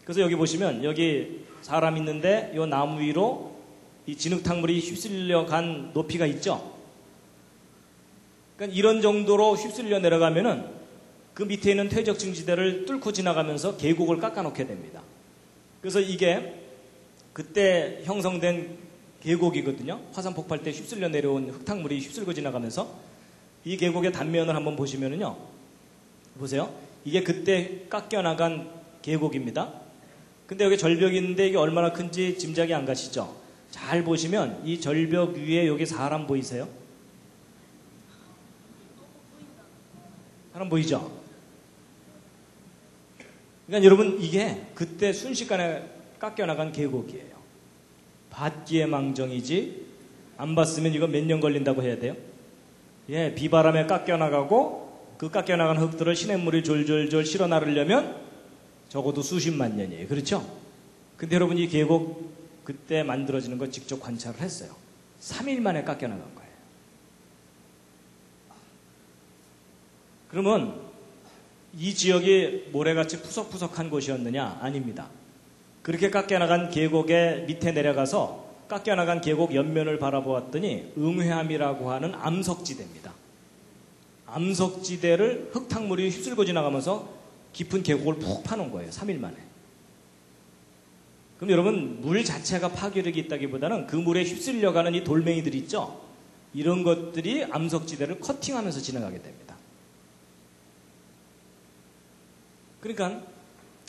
그래서 여기 보시면 여기 사람 있는데 이 나무 위로 이 진흙탕물이 휩쓸려 간 높이가 있죠. 그러니까 이런 정도로 휩쓸려 내려가면은 그 밑에 있는 퇴적층 지대를 뚫고 지나가면서 계곡을 깎아놓게 됩니다. 그래서 이게 그때 형성된 계곡이거든요. 화산 폭발 때 휩쓸려 내려온 흙탕물이 휩쓸고 지나가면서 이 계곡의 단면을 한번 보시면은요. 보세요. 이게 그때 깎여나간 계곡입니다. 근데 여기 절벽이 있는데 이게 얼마나 큰지 짐작이 안 가시죠? 잘 보시면 이 절벽 위에 여기 사람 보이세요? 사람 보이죠? 그러니까 여러분 이게 그때 순식간에 깎여나간 계곡이에요. 봤기에 망정이지 안 봤으면 이거 몇 년 걸린다고 해야 돼요? 예, 비바람에 깎여나가고 그 깎여나간 흙들을 시냇물이 졸졸졸 실어 나르려면 적어도 수십만 년이에요. 그렇죠? 근데 여러분 이 계곡 그때 만들어지는 거 직접 관찰을 했어요. 3일 만에 깎여나간 거예요. 그러면 이 지역이 모래같이 푸석푸석한 곳이었느냐? 아닙니다. 그렇게 깎여나간 계곡의 밑에 내려가서 깎여나간 계곡 옆면을 바라보았더니 응회암이라고 하는 암석지대입니다. 암석지대를 흙탕물이 휩쓸고 지나가면서 깊은 계곡을 푹 파놓은 거예요. 3일 만에. 그럼 여러분 물 자체가 파괴력이 있다기보다는 그 물에 휩쓸려가는 이 돌멩이들 있죠? 이런 것들이 암석지대를 커팅하면서 지나가게 됩니다. 그러니까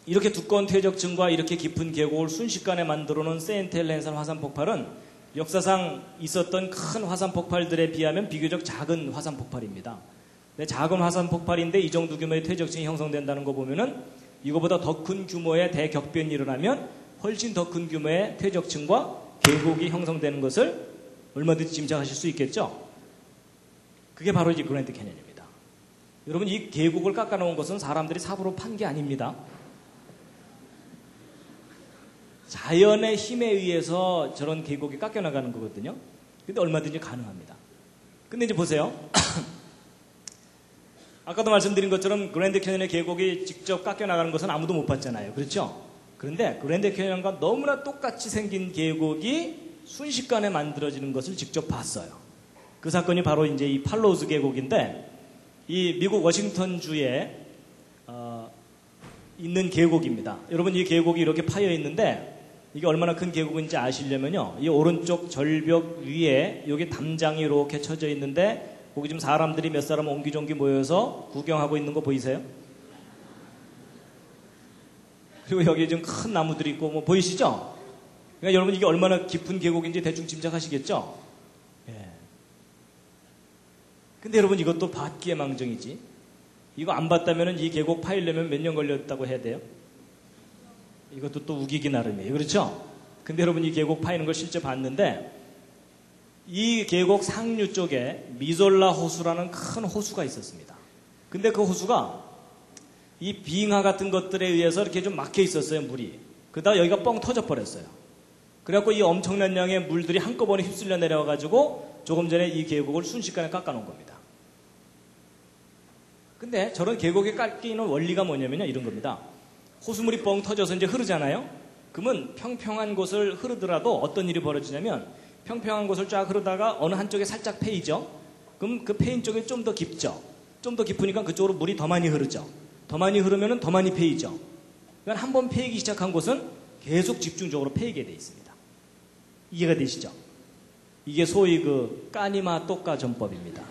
이렇게 두꺼운 퇴적층과 이렇게 깊은 계곡을 순식간에 만들어 놓은 세인트헬렌산 화산 폭발은 역사상 있었던 큰 화산 폭발들에 비하면 비교적 작은 화산 폭발입니다. 작은 화산 폭발인데 이 정도 규모의 퇴적층이 형성된다는 거 보면은 이거보다 더 큰 규모의 대격변이 일어나면 훨씬 더 큰 규모의 퇴적층과 계곡이 형성되는 것을 얼마든지 짐작하실 수 있겠죠? 그게 바로 이제 그랜드 캐년입니다. 여러분 이 계곡을 깎아놓은 것은 사람들이 삽으로 판 게 아닙니다. 자연의 힘에 의해서 저런 계곡이 깎여나가는 거거든요. 근데 얼마든지 가능합니다. 근데 이제 보세요. 아까도 말씀드린 것처럼 그랜드 캐년의 계곡이 직접 깎여나가는 것은 아무도 못 봤잖아요. 그렇죠? 그런데 그랜드 캐년과 너무나 똑같이 생긴 계곡이 순식간에 만들어지는 것을 직접 봤어요. 그 사건이 바로 이제 이 팔로우즈 계곡인데 이 미국 워싱턴주에 있는 계곡입니다. 여러분 이 계곡이 이렇게 파여 있는데 이게 얼마나 큰 계곡인지 아시려면요. 이 오른쪽 절벽 위에 여기 담장이 이렇게 쳐져 있는데 거기 지금 사람들이 몇 사람 옹기종기 모여서 구경하고 있는 거 보이세요? 그리고 여기 좀 큰 나무들이 있고 뭐 보이시죠? 그러니까 여러분 이게 얼마나 깊은 계곡인지 대충 짐작하시겠죠? 예. 근데 여러분 이것도 봤기에 망정이지. 이거 안 봤다면 이 계곡 파이려면 몇 년 걸렸다고 해야 돼요? 이것도 또 우기기 나름이에요. 그렇죠? 근데 여러분 이 계곡 파이는 걸 실제 봤는데 이 계곡 상류 쪽에 미졸라 호수라는 큰 호수가 있었습니다. 근데 그 호수가 이 빙하 같은 것들에 의해서 이렇게 좀 막혀 있었어요, 물이. 그러다가 여기가 뻥 터져버렸어요. 그래갖고 이 엄청난 양의 물들이 한꺼번에 휩쓸려 내려와가지고 조금 전에 이 계곡을 순식간에 깎아놓은 겁니다. 근데 저런 계곡에 깎이는 원리가 뭐냐면요, 이런 겁니다. 호수물이 뻥 터져서 이제 흐르잖아요? 그러면 평평한 곳을 흐르더라도 어떤 일이 벌어지냐면 평평한 곳을 쫙 흐르다가 어느 한쪽에 살짝 패이죠? 그럼 그 패인 쪽이 좀 더 깊죠? 좀 더 깊으니까 그쪽으로 물이 더 많이 흐르죠? 더 많이 흐르면 더 많이 패이죠? 그러니까 한번 패이기 시작한 곳은 계속 집중적으로 패이게 돼 있습니다. 이해가 되시죠? 이게 소위 그 까니마 똑까 전법입니다.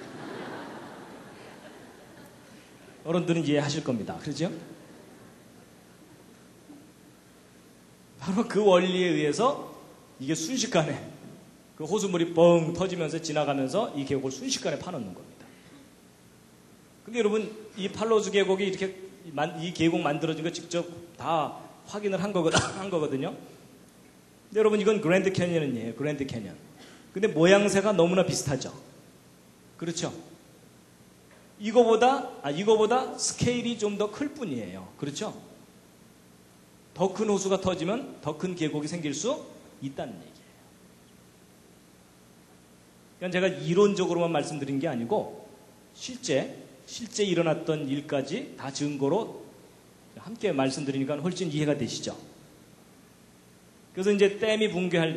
어른들은 이해하실 겁니다. 그렇죠? 바로 그 원리에 의해서 이게 순식간에 그 호수물이 뻥 터지면서 지나가면서 이 계곡을 순식간에 파놓는 겁니다. 근데 여러분 이 팔로우즈 계곡이 이렇게 이 계곡 만들어진 거 직접 다 확인을 한 거거든요. 근데 여러분 이건 그랜드 캐니언이에요. 그랜드 캐니언. 근데 모양새가 너무나 비슷하죠. 그렇죠? 이거보다 스케일이 좀 더 클 뿐이에요. 그렇죠? 더 큰 호수가 터지면 더 큰 계곡이 생길 수 있다는 얘기예요. 그러니까 제가 이론적으로만 말씀드린 게 아니고 실제 일어났던 일까지 다 증거로 함께 말씀드리니까 훨씬 이해가 되시죠? 그래서 이제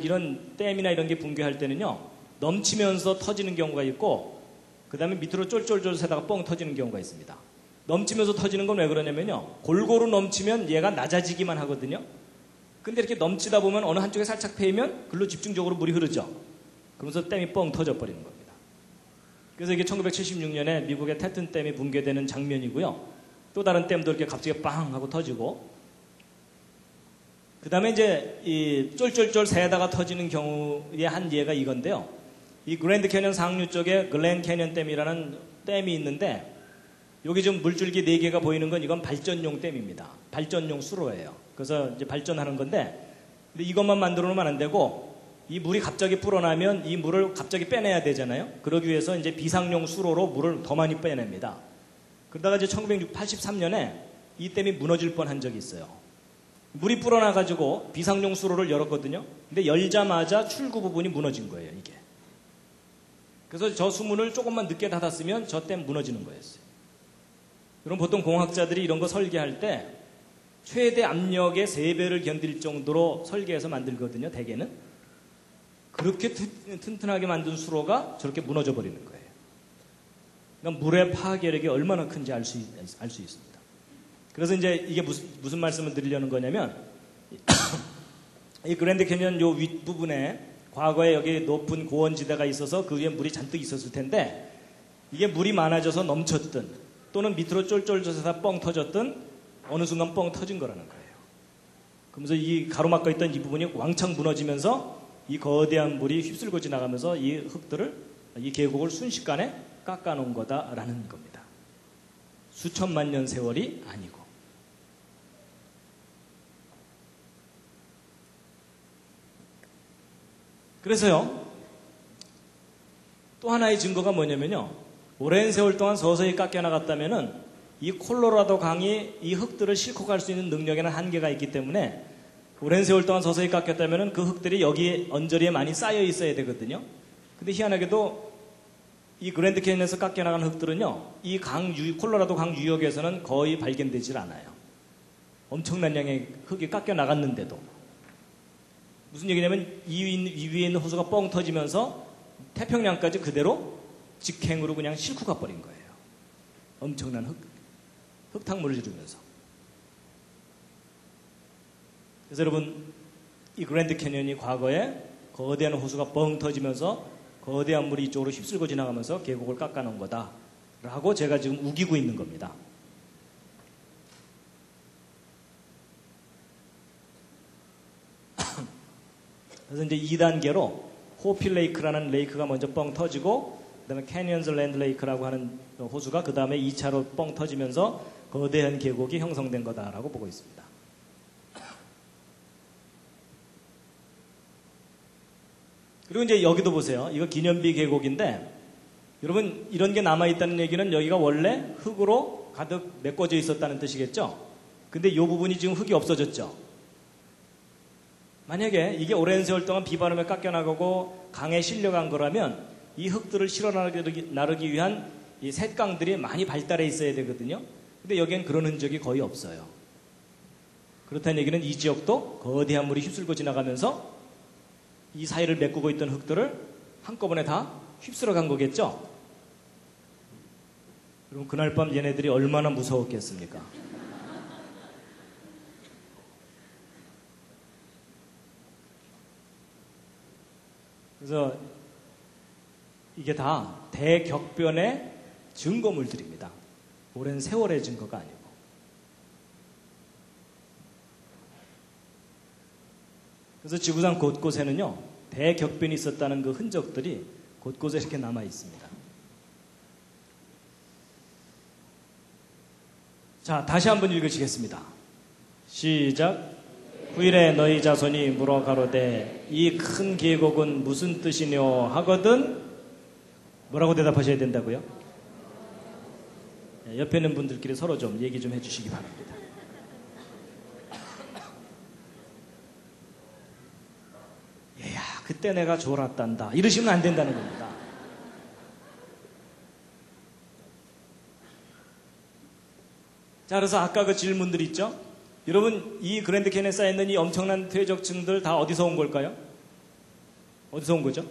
이런 댐이나 이런 게 붕괴할 때는요, 넘치면서 터지는 경우가 있고, 그 다음에 밑으로 쫄쫄쫄 새다가 뻥 터지는 경우가 있습니다. 넘치면서 터지는 건 왜 그러냐면요, 골고루 넘치면 얘가 낮아지기만 하거든요. 근데 이렇게 넘치다 보면 어느 한쪽에 살짝 패이면 글로 집중적으로 물이 흐르죠. 그러면서 댐이 뻥 터져버리는 겁니다. 그래서 이게 1976년에 미국의 태튼 댐이 붕괴되는 장면이고요. 또 다른 댐도 이렇게 갑자기 빵 하고 터지고, 그 다음에 이제 이 쫄쫄쫄 새다가 터지는 경우의 한 예가 이건데요. 이 그랜드 캐년 상류 쪽에 글렌 캐년 댐이라는 댐이 있는데, 여기 지금 물줄기 4개가 보이는 건 이건 발전용 댐입니다. 발전용 수로예요. 그래서 이제 발전하는 건데, 근데 이것만 만들어 놓으면 안 되고, 이 물이 갑자기 불어나면 이 물을 갑자기 빼내야 되잖아요. 그러기 위해서 이제 비상용 수로로 물을 더 많이 빼냅니다. 그러다가 이제 1983년에 이 댐이 무너질 뻔한 적이 있어요. 물이 불어나가지고 비상용 수로를 열었거든요. 근데 열자마자 출구 부분이 무너진 거예요, 이게. 그래서 저 수문을 조금만 늦게 닫았으면 저 댐 무너지는 거였어요. 그럼 보통 공학자들이 이런 거 설계할 때 최대 압력의 3배를 견딜 정도로 설계해서 만들거든요, 대개는. 그렇게 튼튼하게 만든 수로가 저렇게 무너져 버리는 거예요. 그러니까 물의 파괴력이 얼마나 큰지 알 수 있습니다. 그래서 이제 이게 무슨 말씀을 드리려는 거냐면, 이 그랜드 캐년 요 윗부분에 과거에 여기 높은 고원지대가 있어서 그 위에 물이 잔뜩 있었을 텐데, 이게 물이 많아져서 넘쳤든 또는 밑으로 쫄쫄쫄해서 뻥 터졌든 어느 순간 뻥 터진 거라는 거예요. 그러면서 이 가로막혀 있던 이 부분이 왕창 무너지면서 이 거대한 물이 휩쓸고 지나가면서 이 흙들을, 이 계곡을 순식간에 깎아놓은 거다라는 겁니다. 수천만 년 세월이 아니고. 그래서요, 또 하나의 증거가 뭐냐면요, 오랜 세월 동안 서서히 깎여나갔다면은 이 콜로라도 강이 이 흙들을 싣고 갈 수 있는 능력에는 한계가 있기 때문에 오랜 세월 동안 서서히 깎였다면은 그 흙들이 여기 언저리에 많이 쌓여 있어야 되거든요. 근데 희한하게도 이 그랜드 캐니언에서 깎여나간 흙들은요, 이 콜로라도 강 유역에서는 거의 발견되질 않아요. 엄청난 양의 흙이 깎여나갔는데도. 무슨 얘기냐면 이 위에 있는 호수가 뻥 터지면서 태평양까지 그대로 직행으로 그냥 싣고 가버린 거예요. 엄청난 흙탕물을 지르면서. 그래서 여러분, 이 그랜드 캐니언이 과거에 거대한 호수가 뻥 터지면서 거대한 물이 이쪽으로 휩쓸고 지나가면서 계곡을 깎아놓은 거다라고 제가 지금 우기고 있는 겁니다. 그래서 이제 2단계로 호필 레이크라는 레이크가 먼저 뻥 터지고, 그 다음에 캐니언즈 랜드 레이크라고 하는 호수가 그 다음에 2차로 뻥 터지면서 거대한 계곡이 형성된 거다라고 보고 있습니다. 그리고 이제 여기도 보세요. 이거 기념비 계곡인데, 여러분 이런 게 남아있다는 얘기는 여기가 원래 흙으로 가득 메꿔져 있었다는 뜻이겠죠? 근데 이 부분이 지금 흙이 없어졌죠? 만약에 이게 오랜 세월 동안 비바람에 깎여나가고 강에 실려간 거라면 이 흙들을 실어 나르기 위한 이 샛강들이 많이 발달해 있어야 되거든요. 근데 여기엔 그런 흔적이 거의 없어요. 그렇다는 얘기는 이 지역도 거대한 물이 휩쓸고 지나가면서 이 사이를 메꾸고 있던 흙들을 한꺼번에 다 휩쓸어 간 거겠죠? 그럼 그날 밤 얘네들이 얼마나 무서웠겠습니까? 그래서 이게 다 대격변의 증거물들입니다. 오랜 세월의 증거가 아니고. 그래서 지구상 곳곳에는요, 대격변이 있었다는 그 흔적들이 곳곳에 이렇게 남아 있습니다. 자, 다시 한번 읽으시겠습니다. 시작. 후일에 너희 자손이 물어 가로되 이 큰 계곡은 무슨 뜻이뇨 하거든 뭐라고 대답하셔야 된다고요? 옆에 있는 분들끼리 서로 좀 얘기 좀 해주시기 바랍니다. 얘야, 그때 내가 졸았단다 이러시면 안 된다는 겁니다. 자, 그래서 아까 그 질문들 있죠? 여러분, 이 그랜드 캐니언에 쌓여있는 이 엄청난 퇴적층들 다 어디서 온 걸까요? 어디서 온 거죠?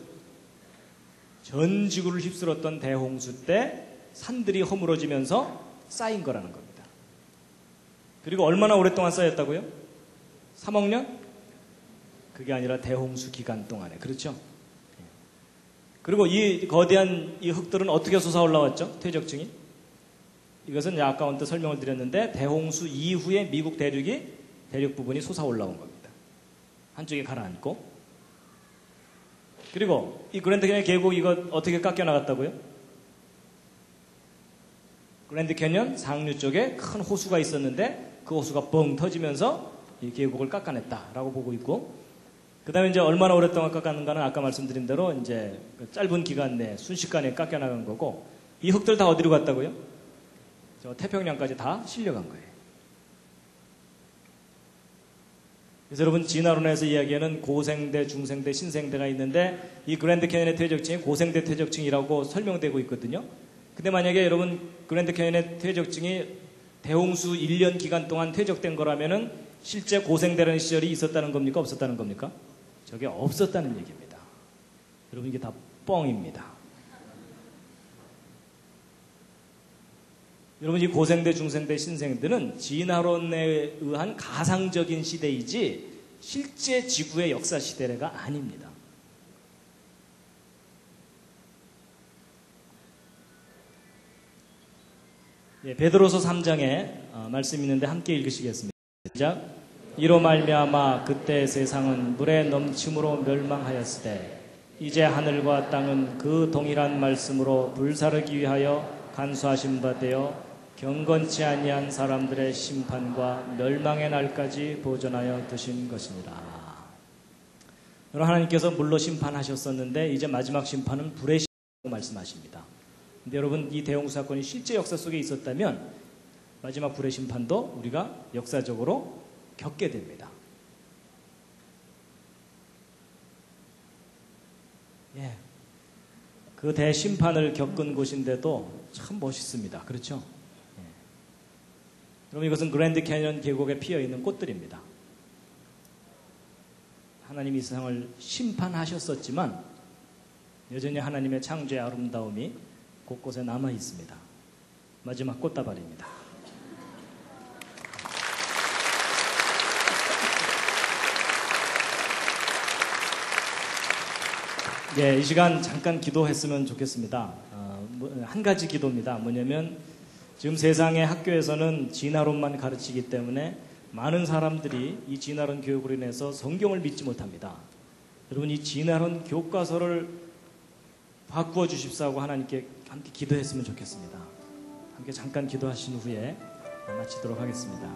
전 지구를 휩쓸었던 대홍수 때 산들이 허물어지면서 쌓인 거라는 겁니다. 그리고 얼마나 오랫동안 쌓였다고요? 3억 년? 그게 아니라 대홍수 기간 동안에. 그렇죠? 그리고 이 거대한 이 흙들은 어떻게 솟아 올라왔죠? 퇴적층이. 이것은 아까 언뜻 설명을 드렸는데 대홍수 이후에 미국 대륙 부분이 솟아 올라온 겁니다. 한쪽에 가라앉고. 그리고 이 그랜드 캐니언 계곡 이거 어떻게 깎여 나갔다고요? 그랜드 캐니언 상류 쪽에 큰 호수가 있었는데 그 호수가 뻥 터지면서 이 계곡을 깎아냈다라고 보고 있고, 그 다음에 이제 얼마나 오랫동안 깎았는가는 아까 말씀드린 대로 이제 그 짧은 기간 내 순식간에 깎여나간 거고, 이 흙들 다 어디로 갔다고요? 저 태평양까지 다 실려간 거예요. 그래서 여러분 진화론에서 이야기하는 고생대, 중생대, 신생대가 있는데 이 그랜드 캐니언의 퇴적층이 고생대 퇴적층이라고 설명되고 있거든요. 근데 만약에 여러분 그랜드 캐니언의 퇴적층이 대홍수 1년 기간 동안 퇴적된 거라면은 실제 고생대라는 시절이 있었다는 겁니까? 없었다는 겁니까? 저게 없었다는 얘기입니다. 여러분 이게 다 뻥입니다. 여러분 이 고생대, 중생대, 신생대는 진화론에 의한 가상적인 시대이지 실제 지구의 역사 시대가 아닙니다. 예, 베드로서 3장에 말씀이 있는데 함께 읽으시겠습니다. 시작. 이로 말미암아 그때 세상은 물의 넘침으로 멸망하였으되 이제 하늘과 땅은 그 동일한 말씀으로 불사르기 위하여 간수하신 바 되어 경건치 아니한 사람들의 심판과 멸망의 날까지 보존하여 두신 것이니라. 여러분 하나님께서 물로 심판하셨었는데 이제 마지막 심판은 불의 심판이라고 말씀하십니다. 근데 여러분 이 대홍수 사건이 실제 역사 속에 있었다면 마지막 불의 심판도 우리가 역사적으로 겪게 됩니다. 예, 그 대심판을 겪은 곳인데도 참 멋있습니다. 그렇죠? 예. 여러분 이것은 그랜드 캐니언 계곡에 피어있는 꽃들입니다. 하나님이 이 세상을 심판하셨었지만 여전히 하나님의 창조의 아름다움이 곳곳에 남아 있습니다. 마지막 꽃다발입니다. 예, 이 시간 잠깐 기도했으면 좋겠습니다. 한 가지 기도입니다. 뭐냐면 지금 세상의 학교에서는 진화론만 가르치기 때문에 많은 사람들이 이 진화론 교육으로 인해서 성경을 믿지 못합니다. 여러분 이 진화론 교과서를 바꾸어 주십사고 하나님께 함께 기도했으면 좋겠습니다. 함께 잠깐 기도하신 후에 마치도록 하겠습니다.